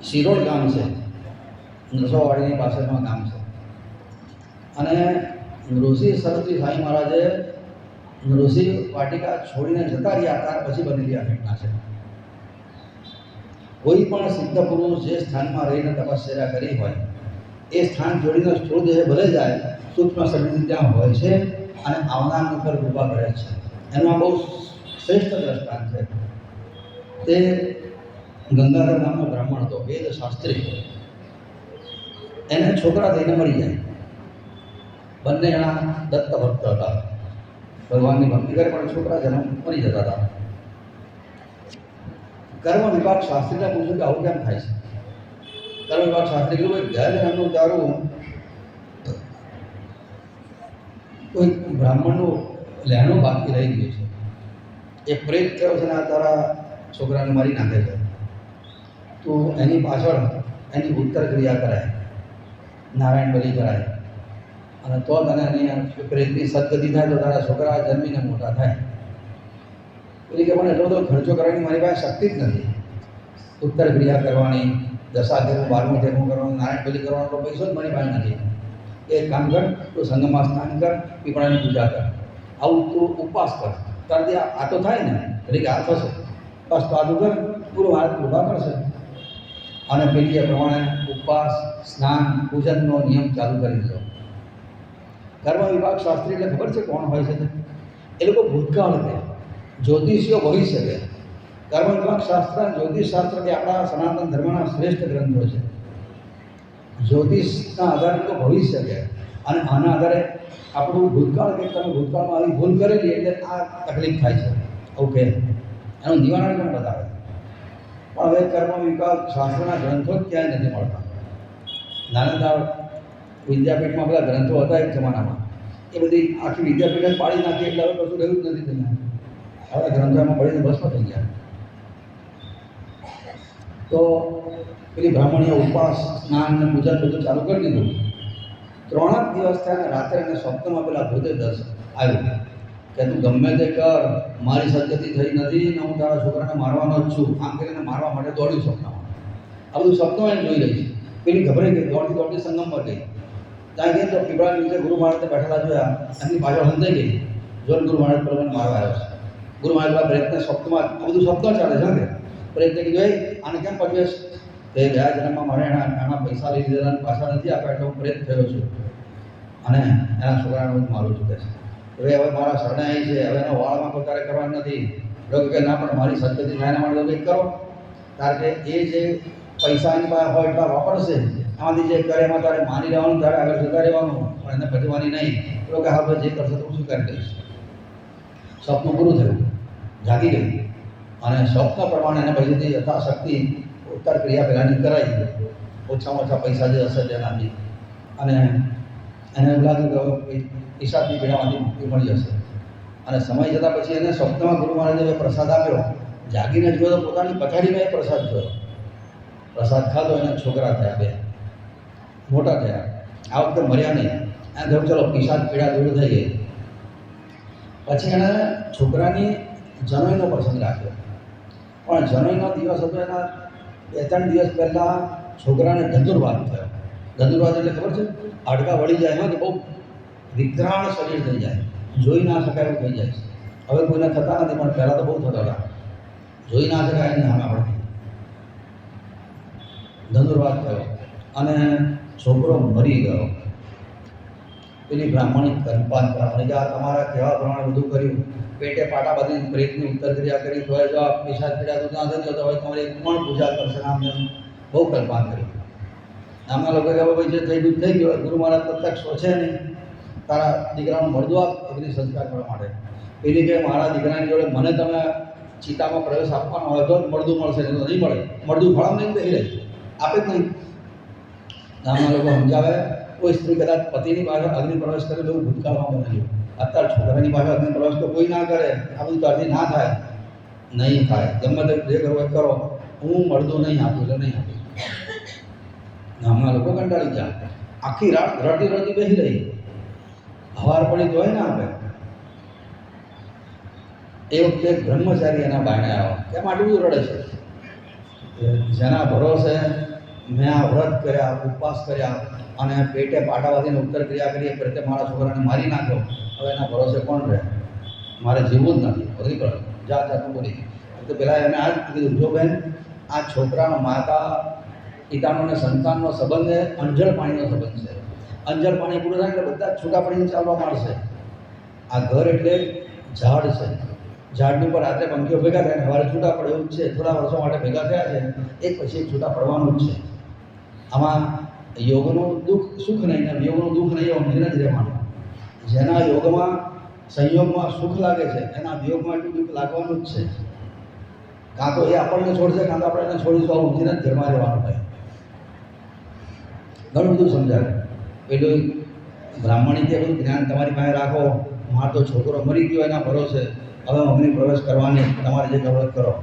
શિરોડ ગામ છે, નરસોવાડીની પાસેનું ગામ છે. અને ઋષિ સરસ્વતી સાંઈ મહારાજે ઋષિ વાટિકા છોડીને જતા રહ્યા ત્યાર પછી બનેલી આ ઘટના છે. કોઈ પણ સિદ્ધ પુરુષ જે સ્થાનમાં રહીને તપસ્યા કરી હોય એ સ્થાન છોડીને સ્થૂળ દેહ ભલે જાય, સૂક્ષ્મ શરીર ત્યાં હોય છે અને આવનાર ઉપર કૃપા કરે છે. એનું આ બહુ શ્રેષ્ઠ દ્રષ્ટાંત છે. તે ગંગાધર નામનો બ્રાહ્મણ હતો, વેદ શાસ્ત્રી. એને છોકરા થઈને મરી જાય. બંને જણા દત્ત ભક્ત હતા, ભગવાનની ભક્તિ કરે પણ છોકરા જન્મ મરી જતા હતા. કર્મ વિભાગ શાસ્ત્રીને પૂછ્યું કે આવું કેમ થાય છે. કર્મ વિભાગ શાસ્ત્રી કીધું ભાઈ ગયા જન્મનું તારું કોઈ બ્રાહ્મણનું લહેણું બાકી રહી ગયું છે, એ પ્રેત થયો છે ને આ તારા છોકરાને મારી નાખે છે. તો એની પાછળ એની ઉત્તર ક્રિયા કરાય, નારાયણ બલિ કરાય, અને તો તને એની પ્રેતની સદગતિ થાય તો તારા છોકરા જન્મીને મોટા થાય. એટલે કે મને એટલો બધો ખર્ચો કરવાની મારી પાસે શક્તિ જ નથી. ઉત્તર ક્રિયા કરવાની, 10 અધ્યાયનું 12મું અધ્યાયનું કરવાનું, નારાયણ બલિ કરવાનો તો પૈસો જ મારી પાસે નથી. એક કામ કર, તું સંગમમાં સ્નાન કર, પીપળાની પૂજા કર, આવું તું ઉપવાસ કર, તારથી આ તો થાય ને, એટલે આ થશે. બસ તો આટલું કર, ગુરુ મહારાજ કૃપા કરશે. અને પેલી એ પ્રમાણે ઉપવાસ, સ્નાન, પૂજનનો નિયમ ચાલુ કરી દીધો. કર્મ વિભાગ શાસ્ત્રી એટલે ખબર છે કોણ હોય છે? એ લોકો ભૂતકાળ કે જ્યોતિષીઓ ભવિષ્ય કે. કર્મ વિભાગ શાસ્ત્ર, જ્યોતિષ શાસ્ત્ર કે આપણા સનાતન ધર્મના શ્રેષ્ઠ ગ્રંથો છે. જ્યોતિષના આધારે તો ભવિષ્ય કે, અને આના આધારે આપણું ભૂતકાળ કે તમે ભૂતકાળમાં આવી ભૂલ કરેલી એટલે આ તકલીફ થાય છે, ઓકે, એનું નિવારણ પણ બતાવે. પણ હવે કર્મ વિભાગ શાસ્ત્રના ગ્રંથો જ ક્યાંય નથી મળતા. નાના વિદ્યાપીઠમાં બધા ગ્રંથો હતા એક જમાનામાં, એ બધી આખી વિદ્યાપીઠ પાડી નાખી એટલે હવે કશું રહ્યું જ નથી ત્યાં. હવે ગ્રંથો એમાં પડીને ભસ્મ થઈ ગયા. તો પેલી બ્રાહ્મણીએ ઉપવાસ, સ્નાન અને પૂજન બધું ચાલુ કરી દીધું. 3 જ દિવસ થયા ને રાત્રે એને સ્વપ્નમાં પેલા ભૂતે દર્શન આવ્યું કે તું ગમે તે કર, મારી સદ્ગતિ થઈ નથી ને હું તારા છોકરાને મારવાનો જ છું. આમ કરીને મારવા માટે દોડ્યું સ્વપ્નમાં. આ બધું સ્વપ્નો એ જોઈ રહી છે. પેલી ગભરાઈ ગઈ, દોડતી દોડતી સંગમ પર ગઈ. ત્યાં ગઈ તો પીપળાની નીચે ગુરુ મહારાજને બેઠેલા જોયા, એમની પાછળ હંતાઈ ગઈ. જોન ગુરુ મહારાજ પર મને મારવા આવ્યો છે. ગુરુ મહારાજ પ્રેતને સ્વપ્નમાં, આ બધું સ્વપ્ન ચાલે છે કે પ્રેતને કીધું, એ આને કેમ પજવેશ? તે ગયા જન્મમાં મારે એના પૈસા લઈ લીધેલા પાછા નથી આપ્યા એટલે હું પ્રેત થયો છું અને એના છોકરાને હું મારું છું કે છે. હવે મારા શરણે આવી છે, હવે એના વાળમાં કોઈ તારે કરવાનું નથી. લોકો કે ના પણ મારી સદ્ગતિ થાય એના માટે કંઈક કરો. કારણ કે એ જે પૈસા એની પાસે હોય એટલા વાપરશે, એમાંથી જે કરે એમાં તારે માની લેવાનું, તારે આગળ જતા રહેવાનું, પણ એને ભજવાની નહીં. તો કે હા જે કરશે તો હું શું કરી દઈશ. સ્વપ્ન પૂરું થયું, જાગી ગઈ અને સ્વપ્ન પ્રમાણે એને પછીથી યથાશક્તિ ઉત્તર ક્રિયા પહેલાંની કરાવી, ઓછામાં ઓછા પૈસા જે હશે તેનાથી. અને એને એવું લાગ્યું કે ઈશાદની પીડામાંથી મુક્તિ મળી જશે. અને સમય જતાં પછી એને સ્વપ્નમાં ગુરુ મહારાજે પ્રસાદ આપ્યો. જાગીને જોયો તો પોતાની પથારીમાં એ પ્રસાદ જોયો. પ્રસાદ ખાધો, એના છોકરા થયા, 2 મોટા થયા. આ વખતે મર્યા નહીં. એને કહ્યું ચલો ઈશાદ પીડા દૂર થઈ ગઈ. પછી એણે છોકરાની જનોઈનો પ્રસંગ રાખ્યો. પણ જનોઈનો દિવસ હતો એના 2-3 દિવસ પહેલાં છોકરાને ધનુર્વાત થયો. ધનુર્વાત એટલે ખબર છે? હાડકાં વળી જાય, એમાં કે બહુ વિકરાળ શરીર થઈ જાય, જોઈ ના શકાય એવું થઈ જાય છે. હવે કોઈને થતા નથી, પણ પહેલાં તો બહુ થતા હતા. જોઈ ના શકાય એની સામે આપણે ધનુર્વાત થયો અને છોકરો મરી ગયો. પેલી બ્રાહ્મણી કંપાન કરાવવાની કે આ તમારા કહેવા પ્રમાણે બધું કર્યું, પેટે પાટા બાંધી પ્રેતની ઉત્તર ક્રિયા કરી, તો જો આ પૈસા પીડા તો ત્યાં થતી, તો હવે તમારી કોણ પૂજા કરશે? આમ બહુ કલ્પાન કરી. આમના લોકો કે ભાઈ જે થઈ ગયું થઈ ગયું, ગુરુ મહારાજ પ્રત્યક્ષ સોચે નહીં, તારા દીકરાનું મળદું આપ અગ્નિ સંસ્કાર કરવા માટે. પેલી કે મારા દીકરાની જોડે મને તમે ચિતામાં પ્રવેશ આપવાનો હોય તો જ મળદું મળશે, નહીં તો નહીં મળે. મળદું ફળામ નહીં બેસી રહે, આપે જ નહીં. ગામના લોકો સમજાવે, કોઈ સ્ત્રી કદાચ પતિની પાસે અગ્નિ પ્રવેશ કરે તો એવું ભૂતકાળમાં બનેલું. અત્યારે છોકરાની પાસે અગ્નિ પ્રવેશ તો કોઈ ના કરે. આ બધું ત્યારથી ના થાય, નહીં થાય. ગમે તે જે કરો એ કરો, હું મળદું નહીં આપું એટલે નહીં આપું. ગામના લોકો કંટાળી ગયા. આખી રાત રડતી રડતી બેસી રહી. હવાર પડી તોય ના આપે. એ વખતે બ્રહ્મચારી એના બાયણે આવ્યો, કેમ આટલું બધું રડે છે? જેના ભરોસે મેં આ વ્રત કર્યા, ઉપવાસ કર્યા અને પેટે પાટા બાંધીને ઉત્તર ક્રિયા કરી, એ પ્રત્યે મારા છોકરાને મારી નાખ્યો, હવે એના ભરોસે કોણ રહે? મારે જીવવું જ નથી. બધી પડે જાતનું બોલી. તો પહેલાં એને આ જ કીધું, જો બેન આ છોકરાનો માતા પિતાનો અને સંતાનનો સંબંધ છે, અંજળ પાણીનો સંબંધ છે. અંજળ પાણી પૂરું થાય એટલે બધા છૂટા પડીને ચાલવા માંડશે. આ ઘર એટલે ઝાડ છે. ઝાડની ઉપર રાત્રે પંખીઓ ભેગા થાય ને સવારે છૂટા પડે એવું જ છે. થોડા વર્ષો માટે ભેગા થયા છે, એક પછી એક છૂટા પડવાનું જ છે. આમાં યોગનું દુઃખ સુખ નહીં ને યોગનું દુઃખ નહીં, એવું સમજીને જ રહેવાનું. જેના યોગમાં સંયોગમાં સુખ લાગે છે, એના વિયોગમાં એટલું દુઃખ લાગવાનું જ છે. કાં તો એ આપણને છોડશે, કાં તો આપણે એને છોડીશું. આવું સમજીને જ ઘરમાં રહેવાનું થાય. ઘણું બધું સમજાવે. પેલું બ્રાહ્મણી કે બધું જ્ઞાન તમારી પાસે રાખો, મારો તો છોકરો મરી ગયો એના ભરોસે, હવે અગ્નિ પ્રવેશ કરવાની, તમારે જે કરવો કરો.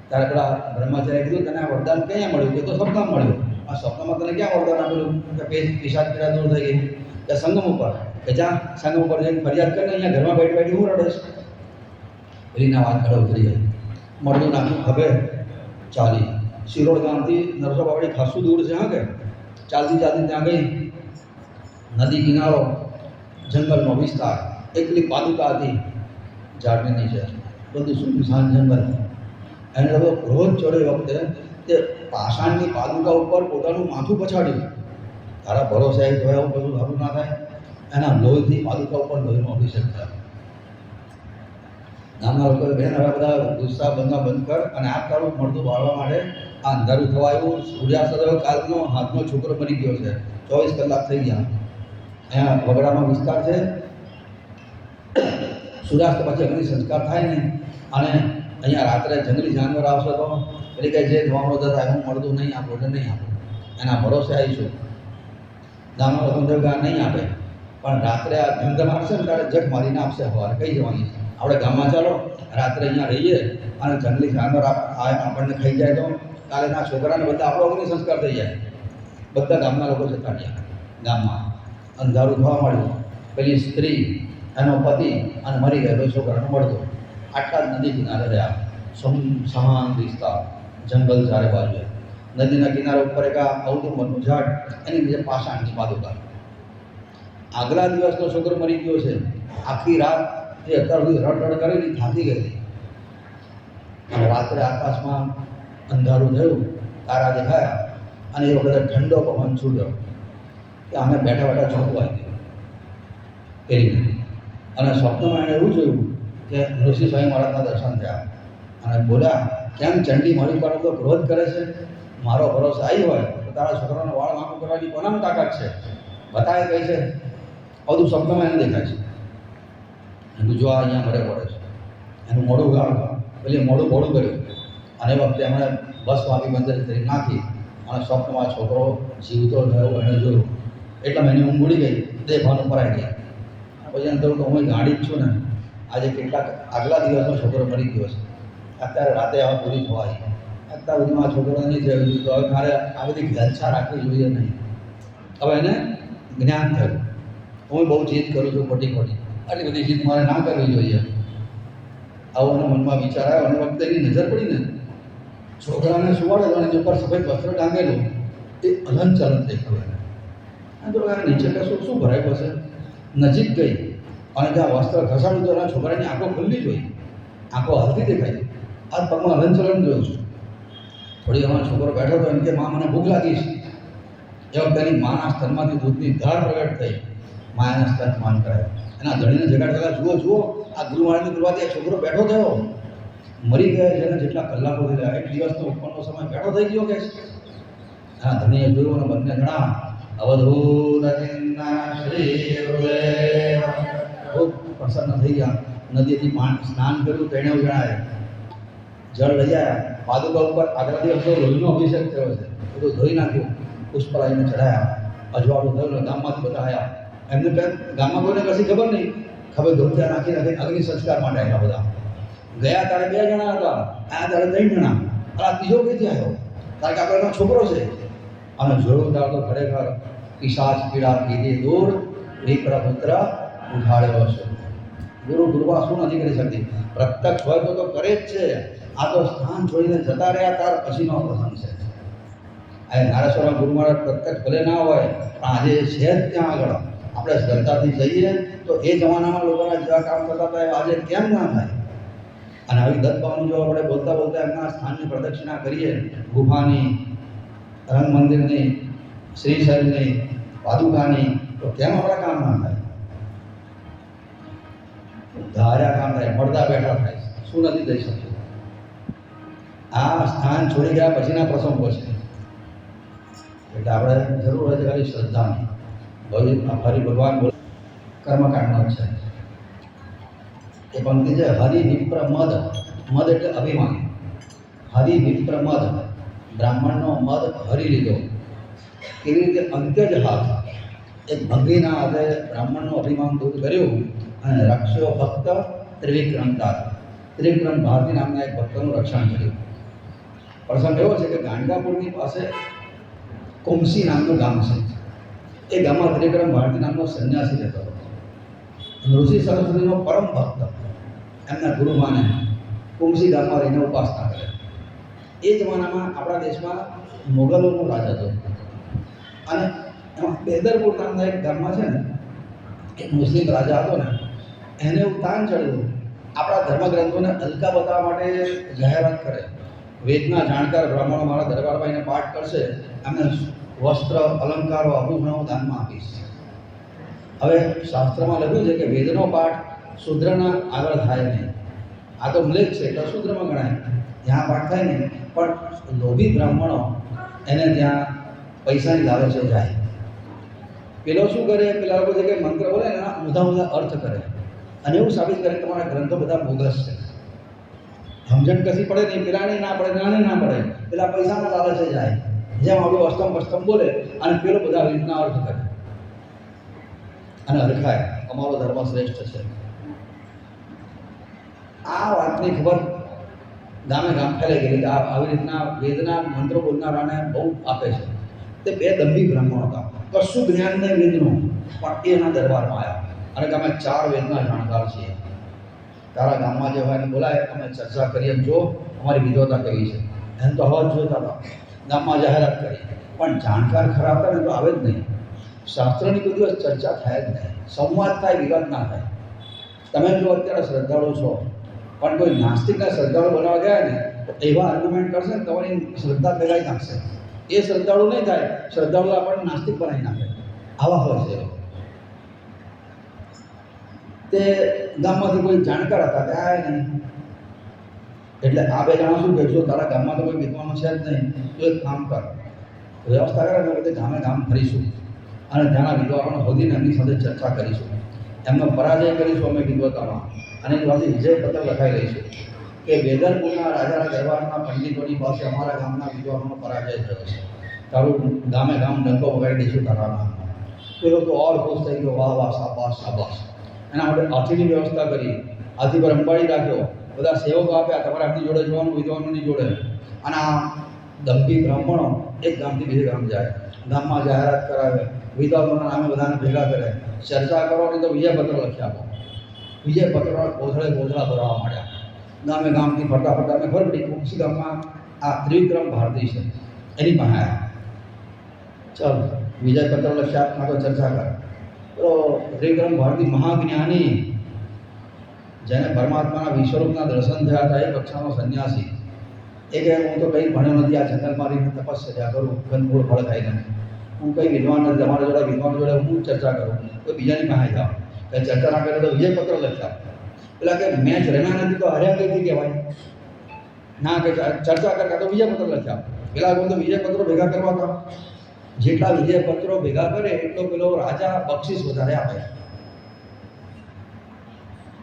ત્યારે પેલા બ્રહ્મચાર્ય કીધું, તને આ વરદાન ક્યાં મળ્યું? કે તો સ્વપ્નમાં મળ્યું. આ સ્વપ્નમાં તને ક્યાં વરદાન આપેલું? કે પિશાચ પીડા દૂર થઈ ગઈ. કે સંગમ ઉપર, કે જ્યાં સંગમ ઉપર જઈને ફરિયાદ કરીને અહીંયા ઘરમાં બેઠી બેઠી હું રડે છે? એના વાત ઘરે ઉતરી જાય. મળતું નાખ્યું ખભે, ચાલી. શિરોડ ગામથી નરસો બાવડી ખાસું દૂર છે. હા, કે ચાલતી ચાલતી ત્યાં ગઈ નદી કિનારો, જંગલનો વિસ્તાર, એકલી પાદુકા હતી ઝાડની નીચે, બધું સુનસાન જંગલ. એને લોકો રોજ ચડે વખતે તે પાષાણની પાદુકા ઉપર પોતાનું માથું પછાડ્યું. તારા ભરોસે આવી તો એવું બધું સારું ના થાય. એના લોહીથી પાદુકા ઉપર લોહીનો અભિષેક થયો. ગામના લોકોએ બેન હવે બધા ગુસ્સા બંધ કર અને આ તારું મળતું બાળવા માટે આ અંધારું થવા આવ્યું. સૂર્યાસ્ત થયો, કાલનો હાથનો છોકરો મરી ગયો છે, 24 કલાક થઈ ગયા. અહીંયા વગડાનો વિસ્તાર છે. સૂર્યાસ્ત પછી અગ્નિ સંસ્કાર થાય ને, અને અહીંયા રાત્રે જંગલી જાનવર આવશે તો એટલે કે જે જોવાનો થતા હું મળતું નહીં આપો એટલે નહીં આપો, એના ભરોસે આવીશું. ગામના લોકો નહીં આપે, પણ રાત્રે આ ધંધા મારશે ને ત્યારે જગ મારીને આપશે. સવારે કઈ જવાની છે આપણે ગામમાં, ચાલો રાત્રે અહીંયા રહીએ અને જંગલી જાનવર આપણને ખાઈ જાય તો કાલે ના છોકરાને બધા આપણો અગ્નિ સંસ્કાર થઈ જાય. બધા ગામના લોકો જતા રહ્યા. ગામમાં અંધારું થવા મળ્યું. પેલી સ્ત્રી, એનો પતિ અને મરી ગયેલો છોકરાને મળતો. આટલા જ નદી કિનારે રહ્યા. સમાન વિસ્તાર, જંગલ ચારે બાજુ. નદીના કિનારે ઉપર એક ઔદુંબરનું ઝાડ, એની નીચે પાષાણની પાદુકા. આગલા દિવસનો છોકરો મરી ગયો છે. આખી રાત એ અત્યાર સુધી રડ કરેલી થાકી ગયેલી. અને રાત્રે આકાશમાં અંધારું થયું, તારા દેખાયા, અને એ વખતે ઠંડો પવન છૂટ્યો કે અમે બેઠા બેઠા ચોંકવા ગયો પેલી. અને સ્વપ્નમાં એણે એવું જોયું કે ઋષિ સ્વામી મહારાજના દર્શન થયા અને બોલ્યા, કેમ ચંડી મારી પર તો ક્રોધ કરે છે? મારો ભરોસો આવી હોય તો તારા છોકરાનો વાળ વાંકો કરવાની કોનામાં તાકાત છે? બતાવે કઈ છે? બધું સ્વપ્નમાં એને દેખાય છે. એનું જો અહીંયા મરે પડે છે, એનું મોઢું ગાળ, પેલી મોઢું મોડું કર્યું, અને વખતે એમણે બસ વાપી બંધ કરી નાખી, અને સ્વપ્નમાં છોકરો જીવતો થયો એણે જોયું. એટલામાં એની ઊંઘ ઉડી ગઈ, દેહ ભાન ઉપર આવી ગયા. પછી એમ થયું કે હું ગાડી જ છું ને, આજે કેટલાક આગલા દિવસનો છોકરો મરી ગયો છે, અત્યારે રાતે હવે પૂરી થવા આવી. અત્યાર સુધીમાં આ છોકરો નહીં થયું, તો હવે મારે આ બધી ગલછા રાખવી જોઈએ નહીં. હવે એને જ્ઞાન થયું, હું બહુ જીદ કરું છું ખોટી, આટલી બધી જીદ મારે ના કરવી જોઈએ. આવો એના મનમાં વિચાર આવ્યો, અને વખતે એની નજર પડી ને છોકરાને સુવાડેલો અને ઉપર સફેદ વસ્ત્ર ટાંગેલું, એ હલન ચલન દેખાયું એને. અને તો નીચે કશું શું ભરાયું હશે? નજીક ગઈ અને જ્યાં વસ્ત્ર ઘસાડ્યું તો એના છોકરાની આંખો ખુલ્લી જોઈ, આંખો હલતી દેખાય. આ પગમાં હલનચલન જોયું છું. થોડી વાર છોકરો બેઠો હતો, એમ કે માં મને ભૂખ લાગી છે. એ વખતે એની માના સ્તનમાંથી દૂધની ધાર પ્રગટ થઈ. મા એના સ્તન કરાય. એના ધણીને જગાડેલા, જુઓ આ ગુરુ મહારાજની કૃપાથી આ છોકરો બેઠો થયો. મરી ગયા છે જેટલા કલાકો થઈ ગયા, 1 દિવસનો ઉપરનો સમય બેઠો થઈ ગયો કે છે. એના ધણીએ જોયું અને બંને જણા અવધૂત ખૂબ પ્રસન્ન થઈ ગયા. નદીથી સ્નાન કર્યું, તેણે જણાય જળ લઈ આવ્યા. પાદુકા ઉપર આગલા દિવસનો લોહીનો અભિષેક થયો છે, બધું ધોઈ નાખ્યું, પુષ્પ લાવીને ચઢાયા. અજવાળું થયું ને ગામમાંથી બધા આવ્યા. એમને ગામમાં કોઈને કશી ખબર નહીં, ખબર ધોતિયા નાખી અગ્નિ સંસ્કાર માટે આવ્યા બધા. ગયા તારે 2 જણા હતા, આયા તારે 3 જણા, આ ત્રીજો ક્યાંથી આવ્યો? કારણ કે આપણો છોકરો છે. અને જોયું ત્યારે તો ખરેખર પિશાચ પીડા કીધી દૂર, વિપ્રપુત્ર ઉઠાડ્યો છે. ગુરુ કૃપા શું નથી કરી શકતી? પ્રત્યક્ષ હોય તો કરે જ છે. આ તો સ્થાન છોડીને જતા રહ્યા ત્યાર પછીનો પ્રસંગ છે. આ નારેશ્વરના ગુરુ મહારાજ પ્રત્યક્ષ ભલે ના હોય, પણ આજે છે જ ત્યાં આગળ. આપણે શ્રદ્ધાથી જઈએ તો એ જમાનામાં લોકોના જેવા કામ કરતા હતા એ આજે કેમ ના થાય? અને આવી દત્તભાવની જો આપણે બોલતા એમના સ્થાનની પ્રદક્ષિણા કરીએ, ગુફાની, રંગ મંદિરની, શ્રીશૈલની, પાદુકાની, તો કેમ આપણા કામ ના થાય? ધાર્યા કામ થાય, મળતા બેઠા થાય. શું નથી થઈ શકતું? આ સ્થાન છોડી ગયા પછીના પ્રસંગો છે. એટલે આપણે જરૂર હોય છે ખાલી શ્રદ્ધાની. ફરી ભગવાન બોલ કર્મકાંડનો છે એ પંક્તિ છે. હરિ વિપ્ર મદ, મદ એટલે અભિમાન. હરિ વિપ્ર મદ, બ્રાહ્મણનો મદ હરી લીધો. કેવી રીતે? અંત્ય જ હાથ, એક ભંગીના હાથે બ્રાહ્મણનું અભિમાન દૂર કર્યું અને રક્ષો ભક્ત ત્રિવિક્રમતા, ત્રિવિક્રમ ભારતી નામના એક ભક્તનું રક્ષણ કર્યું. પ્રસંગ એવો છે કે ગાંડાપુરની પાસે કોમસી નામનું ગામ છે. એ ગામમાં ત્રિવિક્રમ ભારતી નામનો સંન્યાસી રહેતો હતો. ઋષિ સરસ્વતીનો પરમ ભક્ત, એમના ગુરુ માને કોમસી ગામમાં રહીને ઉપાસના કરે. એ જમાનામાં આપણા દેશમાં મોગલોનું રાજ હતું અને એમાં બેદરપુર નામના એક ગામમાં છે ને એક મુસ્લિમ રાજા હતો ને, એને એવું તાન ચડ્યું આપણા ધર્મગ્રંથોને હલકા બતાવવા માટે જાહેરાત કરે, વેદના જાણકાર બ્રાહ્મણો મારા દરબારમાં એને પાઠ કરશે, એમને વસ્ત્ર અલંકારો આભૂષણો દાનમાં આપીશ. હવે શાસ્ત્રમાં લખ્યું છે કે વેદનો પાઠ શૂદ્રના આગળ થાય નહીં. આ તો મ્લેચ્છ છે એટલે શૂદ્રમાં ગણાય, ત્યાં પાઠ થાય નહીં. પણ લોભી બ્રાહ્મણો એને ત્યાં પૈસાની લાલચે જાય. પેલો શું કરે, પેલા લોકો જે કંઈ મંત્ર બોલે એના ઊંધા ઊંધા અર્થ કરે અને એવું સાબિત કરે કે તમારા ગ્રંથો બધા બોગસ છે. સમજણ કશી પડે નહીં, પેલાને ના પડે, નાને ના પડે, પેલા પૈસાના લાલચે જાય. જેમ આપણું અષ્ટમ અષ્ટમ બોલે અને પેલો બધા રીતના અર્થ કરે અને હરખાય અમારો ધર્મ શ્રેષ્ઠ છે. આ વાતની ખબર ગામે ગામ ફેલાઈ ગઈ કે આવી રીતના વેદના મંત્રો બોલનારાને બહુ આપે છે. તે બે દંભી બ્રાહ્મણ હતા, કશું જ્ઞાન નહીં વેદનું, પણ એના દરબારમાં આવ્યા અને કે અમે 4 વેદના જાણકાર છીએ, તારા ગામમાં જે હોય એને બોલાય, અમે ચર્ચા કરીએ, જો અમારી વિદ્વતા કેવી છે. એને તો હવા જ જોઈતા હતા, ગામમાં જાહેરાત કરી, પણ જાણકાર ખરા હતા ને તો આવે જ નહીં. શાસ્ત્રની કોઈ દિવસ ચર્ચા થાય જ નહીં, સંવાદ થાય, વિવાદ ના થાય. તમે જો અત્યારે શ્રદ્ધાળુ છો, પણ કોઈ નાસ્તિકને શ્રદ્ધાળુ બનાવવા ગયા ને તો એવા આર્ગ્યુમેન્ટ કરશે ને તમારી શ્રદ્ધા ભેગાઈ નાખશે. એ શ્રદ્ધાળુ નહીં થાય, શ્રદ્ધાળુ આપણને નાસ્તિક બનાવી નાખે. આવા હોય છે. તે ગામમાંથી કોઈ જાણકાર હતા કે આ નહીં, એટલે આ બે જણા શું કહેજો, તારા ગામમાં તો કોઈ વિદ્વાનો છે જ નહીં, તો એક કામ કર, વ્યવસ્થા કરે ને બધે ગામે ગામ ફરીશું અને ત્યાંના વિદ્વાનોને શોધીને એમની સાથે ચર્ચા કરીશું, એમનો પરાજય કરીશું અમે વિદ્વતામાં અને એની પાસે વિજય પત્ર લખાઈ લઈશું કે વેદરપુરના રાજાના દરબારના પંડિતોની પાસે અમારા ગામના વિદ્વાનોનો પરાજય થયો છે, તારું ગામે ગામ ડંકો વગાડી દઈશું તારા નામનો. પેલો તો ઓર ખુશ થઈ ગયો, વાહ વાહ, શાબાશ શાબાશ. એના માટે હાથીની વ્યવસ્થા કરી, હાથી પર અંબાડી રાખ્યો, બધા સેવકો આપ્યા, તમારે આપણી જોડે જોવાનું, વિદ્વાનોની જોડે. અને આ દંભી બ્રાહ્મણો એક ગામથી બીજે ગામ જાય, ગામમાં જાહેરાત કરાવે, વિદ્વાનોના નામે બધાને ભેગા કરે, ચર્ચા કરવાની તો વિજયપત્ર લખી આપો. વિજયપત્રના કોથળે કોથળા ભરવા માંડ્યા. ગામે ગામથી ફરતા ફરતા અમે ખબર પડી કુક્ષી ગામમાં આ ત્રિવિક્રમ ભારતી છે, એની પાસે આવ્યા. ચાલ વિજયપત્ર લખ્યા, આપમાં તો ચર્ચા કર. તો ત્રિવિક્રમ ભારતી મહાજ્ઞાની, જેને પરમાત્માના વિશ્વરૂપના દર્શન થયા હતા, એ કક્ષાનો સંન્યાસી. એ કહે હું તો કંઈ ભણ્યો નથી, આ જંગલમાં રહીને તપસ્યા કરું, કંદમૂળ ફળ ખાઈને, હું કંઈ વિદ્વાન નથી, તમારા જોડે વિદ્વાન જોડે હું ચર્ચા કરું, તો બીજાની પાસે જાઓ. કંઈ ચર્ચા ના કરે તો વિજયપત્ર લખ્યા. પેલા કે મેચ રમ્યા નથી તો હાર્યા કઈથી કહેવાય ના, કે ચર્ચા કરતા તો વિજયપત્ર લખ્યા. પેલા તો વિજયપત્રો ભેગા કરવા હતા, જેટલા વિજયપત્રો ભેગા કરે એટલો પેલો રાજા બક્ષિસ વધારે આપે.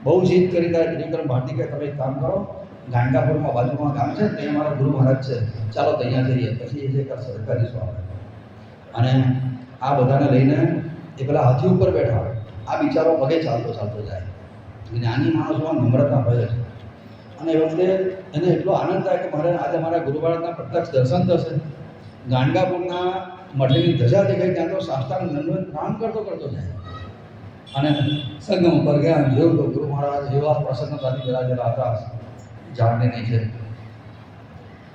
બહુ જીદ કરી ત્યારે ત્રિવિક્રમ ભારતી કે તમે એક કામ કરો, ગાંડાપુરમાં બાજુમાં ગામ છે ત્યાં મારા ગુરુ મહારાજ છે, ચાલો ત્યાં જઈએ, પછી એ જે કરશે કરીશું આપણે. અને આ બધાને લઈને એ પેલા હાથી ઉપર બેઠા, આ બિચારો પગે ચાલતો ચાલતો જાય. જ્ઞાની માણસોમાં નમ્રતા ભરે છે અને એ વખતે એને એટલો આનંદ થાય કે મારે આજે મારા ગુરુ મહારાજના પ્રત્યક્ષ દર્શન થશે. ગાંડાપુરના મઠની ધજા દેખાઈ, ત્યાં તો સાષ્ટાંગ દંડવત કામ કરતો કરતો જાય અને સંગમ ઉપર ગયા, જોયું તો ગુરુ મહારાજ એવા પ્રસન્નતાથી બિરાજેલા હતા ઝાડની નીચે.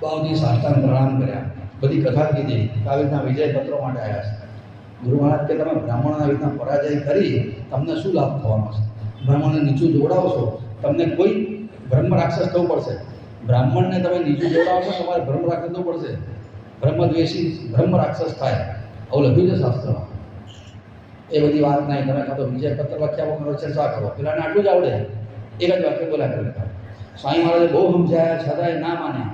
બાવજી સાષ્ટાંગ પ્રણામ કર્યા, બધી કથા કીધી, આવી રીતના વિજયપત્રો માટે આવ્યા છે. ગુરુ મહારાજ કે તમે બ્રાહ્મણના રીતના પરાજય કરી તમને શું લાભ થવાનો છે? બ્રાહ્મણને નીચું જોડાવશો, તમને કોઈ બ્રહ્મ રાક્ષસ થવું પડશે. બ્રાહ્મણને તમે નીચું જોડાવશો, તમારે બ્રહ્મ રાક્ષસ થવું પડશે. બ્રહ્મદ્વેષી બ્રહ્મ રાક્ષસ થાય, આવું લખ્યું છે શાસ્ત્રમાં. એ બધી વાત નહીં, તમે કાં તો વિજયપત્ર લખ્યા વગર ચર્ચા કરો. પેલાને આટલું જ આવડે, એક જ વાક્ય બોલ્યા કરે. સ્વામી મહારાજે બહુ સમજાયા છતાંય ના માન્યા.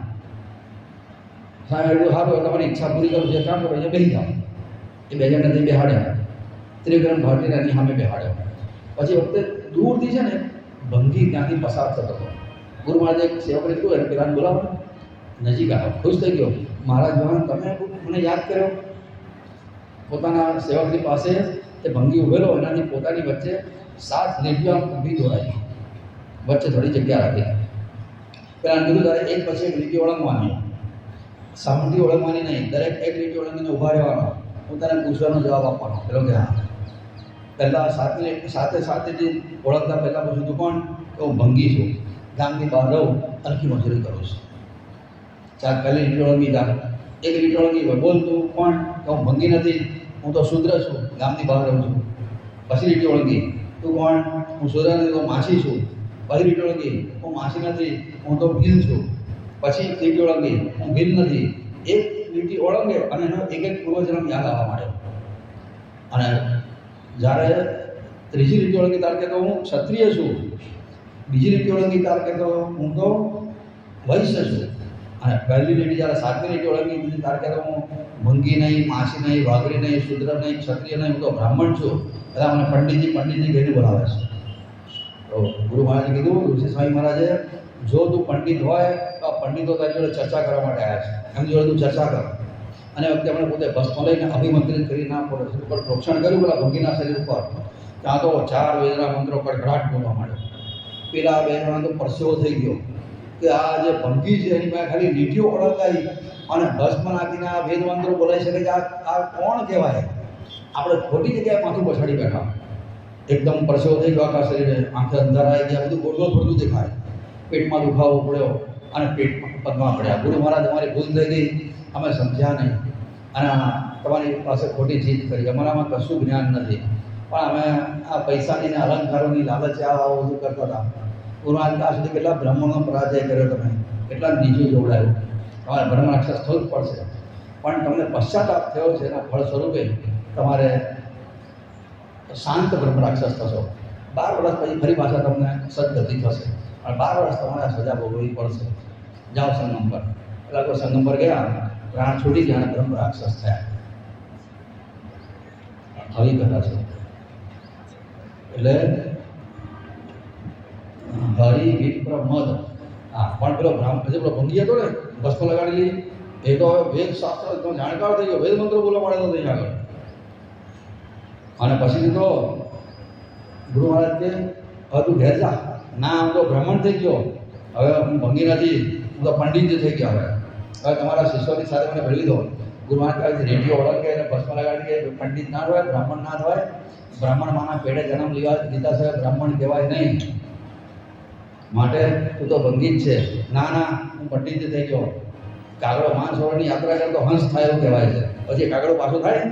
સ્વામી એટલું સારું, તમારી ઈચ્છા પૂરી કરું છે, કામ કરો, એ બેસી જાઓ. એ બે જણ બેહાડ્યા, ત્રિવિક્રમ ભારતીને એની સામે બેહાડ્યો. પછી વખતે દૂરથી છે ને ભંગી ત્યાંથી પસાર થતો હતો. ગુરુ મહારાજે એક સેવકને કીધું, પેલાને બોલાવો, નજીક આવ્યો, ખુશ થઈ ગયો. મહારાજ ભગવાન તમે મને યાદ કર્યો. પોતાના સેવકની પાસે તે ભંગી ઉભેલો, એનાથી પોતાની વચ્ચે 7 લીટીઓ ઊભી દોરાઈ, વચ્ચે થોડી જગ્યા રાખી. પેલા કીધું તારે એક પછી એક લીટી ઓળંગવાની, સામટી ઓળંગવાની નહીં, દરેક એક લીટી ઓળંગીને ઊભા રહેવાનો, પોતાને પૂછવાનો જવાબ આપવાનો. પેલો કે હા. પહેલાં 7 લીટી ઓળંગતા પહેલાં પૂછ્યું તું કોણ? કે હું ભંગી છું, ગામની બહાર રહું, હલકી મજૂરી કરું છું. ચાલ પહેલી લીટી ઓળંગી જા, એક લીટી ઓળંગી હોય, બોલ તું કોણ? કે હું ભંગી નથી, હું તો શુદ્ર છું, ગામની બહાર રહું છું. પછી લીટી ઓળંગી, તું કોણ? હું શુદ્ર નથી, તો માછી છું. પછી લીટી ઓળંગી, હું માછી નથી, હું તો ભીલ છું. પછી લીટી ઓળંગી, હું ભીલ નથી. એક લીટી ઓળંગે અને એનો એક એક પૂર્વજન્મ યાદ આવવા માંડ્યો. અને જ્યારે ત્રીજી લીટી ઓળંગી ત્યારે કહેતો હું ક્ષત્રિય છું. બીજી લીટી ઓળંગી ત્યારે કહેતો હું તો વૈશ્ય છું. અને પહેલી લીટી જ્યારે સાતમી લીટી ઓળંગી દીધી ત્યારે કહેતો હું ભંગી નહીં, માછી નહીં, વાઘરી નહીં, શુદ્ર નહીં, ક્ષત્રિય નહીં, હું તો બ્રાહ્મણ છું. બધા મને પંડિતજી કહીને બોલાવે છે. તો ગુરુ મહારાજે કીધું, ઋષિ સ્વામી મહારાજે, જો તું પંડિત હોય તો આ પંડિતો તારી જોડે ચર્ચા કરવા માટે આવ્યા છે, એમની જોડે તું ચર્ચા કર. અને એ વખતે એમણે પોતે ભસ્મ લઈને અભિમંત્રિત કરીને ઉપર પ્રોક્ષણ કર્યું પેલા ભંગીના શરીર ઉપર. ત્યાં તો 4 વેદના મંત્રો કડકડાટ બોલવા માંડ્યો. પેલા બે જણા તો પરસેવો થઈ ગયો કે આ જે ભંગી છે એની પાસે ખાલી લીટીઓ ઓળંગાઈ અને ભસ્મ નાખીને આ વેદ મંત્રો બોલાઈ શકે કે આ કોણ કહેવાય? આપણે ખોટી જગ્યાએ માથું પછાડી બેઠા. એકદમ પરસેવો થઈ ગયો આખા શરીરે, આંખે અંધારા આવી ગયા, બધું ગોળ ફરતું દેખાય. પેટમાં દુખાવો પડ્યો અને પેટમાં પગમાં પડ્યા. ગુરુ મહારાજ અમારી ભૂલ થઈ ગઈ, અમે સમજ્યા નહીં અને તમારી પાસે ખોટી જીત કરી. અમારામાં કશું જ્ઞાન નથી, પણ અમે આ પૈસાની ને અલંકારોની લાલચે આવું બધું કરતા હતા. ગુરુ મહારાજ ત્યાં સુધી કેટલા બ્રાહ્મણનો પરાજય કર્યો તમે, કેટલા નીચું જોવડાયું. તમારે બ્રહ્મ રાક્ષસ થવું જ પડશે, પણ તમને પશ્ચાતાપ થયો છે એના ફળ સ્વરૂપે તમારે શાંત બ્રહ્મ રાક્ષસ થશો. 12 વર્ષ પછી ફરી પાછા તમને સદગતિ થશે, અને 12 વર્ષ તમારે આ સજા ભોગવવી પડશે. જાઓ સંગમ પર. પેલા કોઈ સંગમ પર ગયા, પ્રાણ છૂટી ગયા અને બ્રહ્મ રાક્ષસ થયા. આવી કથા છે. એટલે હરિ વિપ્ર મદ. હા, પણ પેલો પેલો ભંગી હતો ને, ભસ્મ લગાડેલી, એ તો હવે વેદ શાસ્ત્ર એકદમ જાણકાર થઈ ગયો, વેદ મંત્રો બોલવા માંડ્યો હતો આગળ. અને પછી તો ગુરુ મહારાજ કે હવે તું ઘેર જા. ના, હું તો બ્રાહ્મણ થઈ ગયો, હવે હું ભંગી નથી, હું તો પંડિત થઈ ગયા. હવે તમારા શિષ્યોની સાથે મને ભેળવી દો. ગુરુ મહારાજ રેડિયો ઓળંગે અને ભસ્મ લગાડી કે પંડિત ના હોય, બ્રાહ્મણ ના થવાય, બ્રાહ્મણ માના પેટે જન્મ લીધા છે, બ્રાહ્મણ કહેવાય નહીં. માટે તું તો ભંગી જ છે. ના ના, હું પંડિત થઈ ગયો. કાગડો માનસરોવરની યાત્રા કરતો હંસ થાય એવું કહેવાય છે. પછી કાગડો પાછો થાય,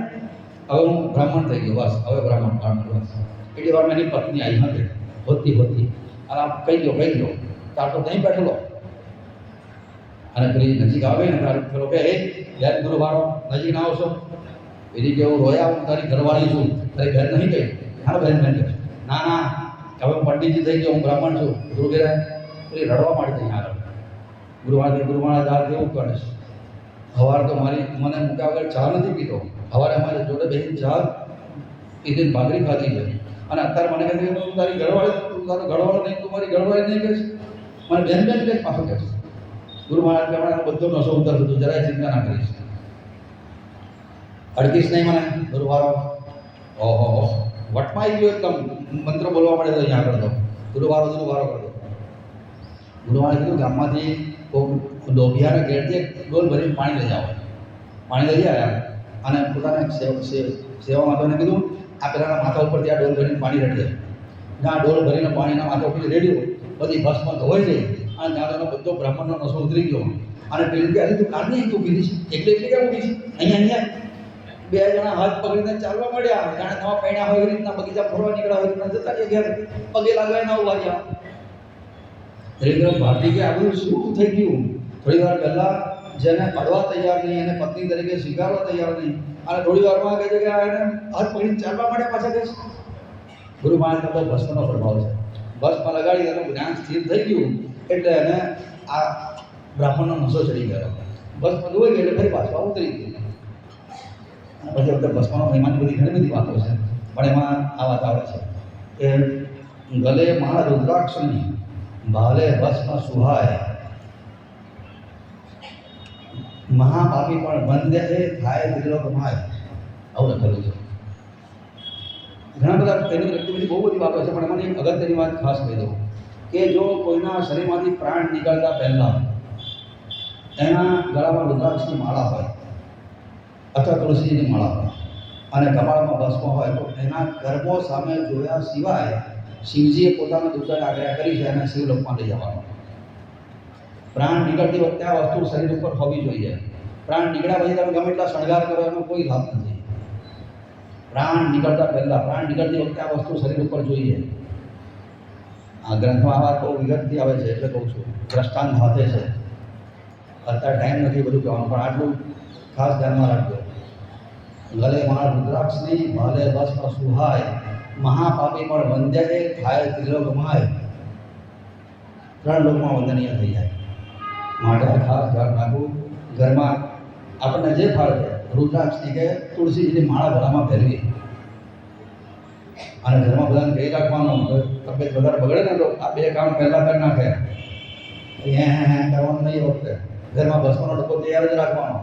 હવે હું બ્રાહ્મણ થઈ ગયો, બસ હવે બ્રાહ્મણ બસ. એટલી વાર એની પત્ની આવી હતી, હોતી અને આમ કહી ગયો તાર તો નહીં બેઠેલો. અને પેલી નજીક આવે ને તારે પેલો કે યાર ગુરુ મારો નજીક ના આવશો. એની કે હું રોયા, હું તારી ઘરવાળી છું, તારી ઘર નહીં કહી. હા બહેન કહે ના ના, હવે હું પંડિતજી થઈ ગયો, હું બ્રાહ્મણ છું. ગુરુ કહે પેલી રડવા માંડી થઈ આગળ. ગુરુ મહારાજ આ કેવું કરે છે? સવારે તો મને મૂક્યા વગર ચા નથી પીતો. સવારે અમારી જોડે બેસીને ચા પીધીને ભાખરી ખાધી છે, અને અત્યારે મને કહે છે તું તારી ઘરવાળી, તું તારો ઘરવાળો નહીં, તું મારી ઘરવાળી નહીં કહેશ. મને બેન કહે પાછો કહે છે. ગુરુ મહારાજ કહેવાના બધો નશો ઉતરશે, તું જરાય ચિંતા ના કરીશ, અડકીશ નહીં મને. ગુરુ વાળો ઓહો વટમાં આવી ગયો, એકદમ મંત્ર બોલવા મળે તો અહીંયા આગળ તો ગુરુ વાળો કરતો. ગુરુ મહારાજ કીધું ગામમાંથી ડોબિયાના ઘેરથી ડોલ ભરીને પાણી લઈ જાઓ. પાણી લઈ આવ્યા અને પોતાના સેવા માતાને કીધું આ પેલાના માથા ઉપરથી આ ડોલ ભરીને પાણી રેડી દે. જ્યાં ડોલ ભરીને પાણીના માથા ઉપર રેડ્યું, બધી ભસ્મ ધોઈ ગઈ અને ત્યાં તેનો બધો બ્રાહ્મણનો નશો ઉતરી ગયો. અને પેલી કે તું કાઢ નહીં તું પીધી છે, એકલી કેમ ઉભી છે? અહીંયા બે જણા હાથ પકડીને ચાલવા મળ્યા, જાણે નવા પૈણા હોય એવી રીતના બગીચા ફરવા નીકળ્યા હોય રીતના જતા રહ્યા. ઘેર પગે લાગવા ના ઉભા રહ્યા. ધીરે ભારતી કે આ બધું શું થઈ ગયું? થોડી વાર પહેલા જેને પડવા તૈયાર નહીં, એને પત્ની તરીકે સ્વીકારવા તૈયાર નહીં, અને થોડી વારમાં કહે છે કે આ એને હાથ પકડીને ચાલવા માંડ્યા પાછા કહે છે. ગુરુ મહારાજ તો ભસ્મનો પ્રભાવ છે. ભસ્મ લગાડી એનું જ્ઞાન સ્થિર થઈ ગયું એટલે એને આ બ્રાહ્મણનો નશો ચડી ગયો. ભસ્મ ધોઈ ગયો એટલે ફરી પાછું ઉતરી ગયું. પછી વખતે ભસ્મનો મહિમાની ઘણી બધી વાતો છે, પણ એમાં આ વાત આવે છે કે ગલે માળ રુદ્રાક્ષની ભાલે ભસ્મ સુહાય, મહાપાપી પણ બંધે છે થાય ત્રિલોકમાય. આવું લખેલું છે. ઘણા બધા તેની વ્યક્તિ બધી બહુ બધી વાતો છે, પણ એમાંની એક અગત્યની વાત ખાસ કહી દઉં કે જો કોઈના શરીરમાંથી પ્રાણ નીકળતા પહેલાં એના ગળામાં રુદ્રાક્ષની માળા હોય અથવા તુલસીની માળા હોય અને કપાળમાં ભસ્મ હોય તો એના કર્મો સામે જોયા સિવાય શિવજીએ પોતાના દૂતને આજ્ઞા કરી છે અને શિવલોકમાં લઈ જવાનો. પ્રાણ નીકળતી વખતે આ વસ્તુ શરીર ઉપર હોવી જોઈએ. પ્રાણ નીકળ્યા પછી તમે ગમે એટલા શણગાર કરો એનો કોઈ લાભ નથી. પ્રાણ નીકળતા પહેલાં પ્રાણ નીકળતી વખતે આ વસ્તુ શરીર ઉપર જોઈએ. આ ગ્રંથમાં આ વાત બહુ વિગતથી આવે છે એટલે કહું છું. દ્રષ્ટાંત હાથે છે. અત્યારે ટાઈમ નથી બધું કહેવાનું, પણ આટલું ખાસ ધ્યાનમાં રાખજો. ગલે માળ રુદ્રાક્ષની ભાલે ભસ્મ સુહાય, મહાપાપી પણ વંદ્ય થાય ત્રિલોક માય. 3 લોકમાં વંદનીય થઈ જાય. માટે આ ખાસ ધ્યાન રાખવું. ઘરમાં આપણને જે ફાળે રુદ્રાક્ષની કે તુલસીની માળા ગળામાં પહેરવી, અને ઘરમાં બધાને કહી રાખવાનું. તબિયત વધારે બગડે ને તો આ 2 કામ પહેલાં કરી નાખે. કરવાનું નહીં. વખતે ઘરમાં ભસ્મનો ડબ્બો તૈયાર જ રાખવાનો.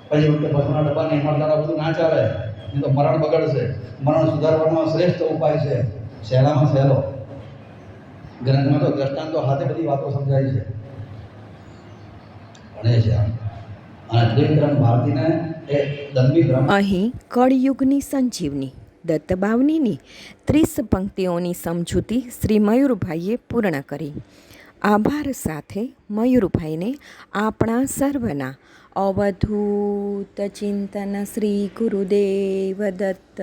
પછી વખતે ભસ્મના ડબ્બા નહીં મળતા બધું ના ચાલે, નહીં તો મરણ બગડશે. મરણ સુધારવાનો શ્રેષ્ઠ ઉપાય છે, સહેલામાં સહેલો. ગ્રંથમાં તો દ્રષ્ટાંતો હાથે બધી વાતો સમજાય છે, ભણે છે. અને ત્રિવિક્રમ ભારતીને એ દંભી બ્રહ્મ અહીં કળયુગની સંજીવની દત્તબાવનીની 30 પંક્તિઓની સમજૂતી શ્રી મયુરભાઈએ પૂર્ણ કરી. આભાર સાથે મયુરભાઈને આપણા સર્વના અવધૂત ચિંતન શ્રી ગુરુદેવ દત્ત.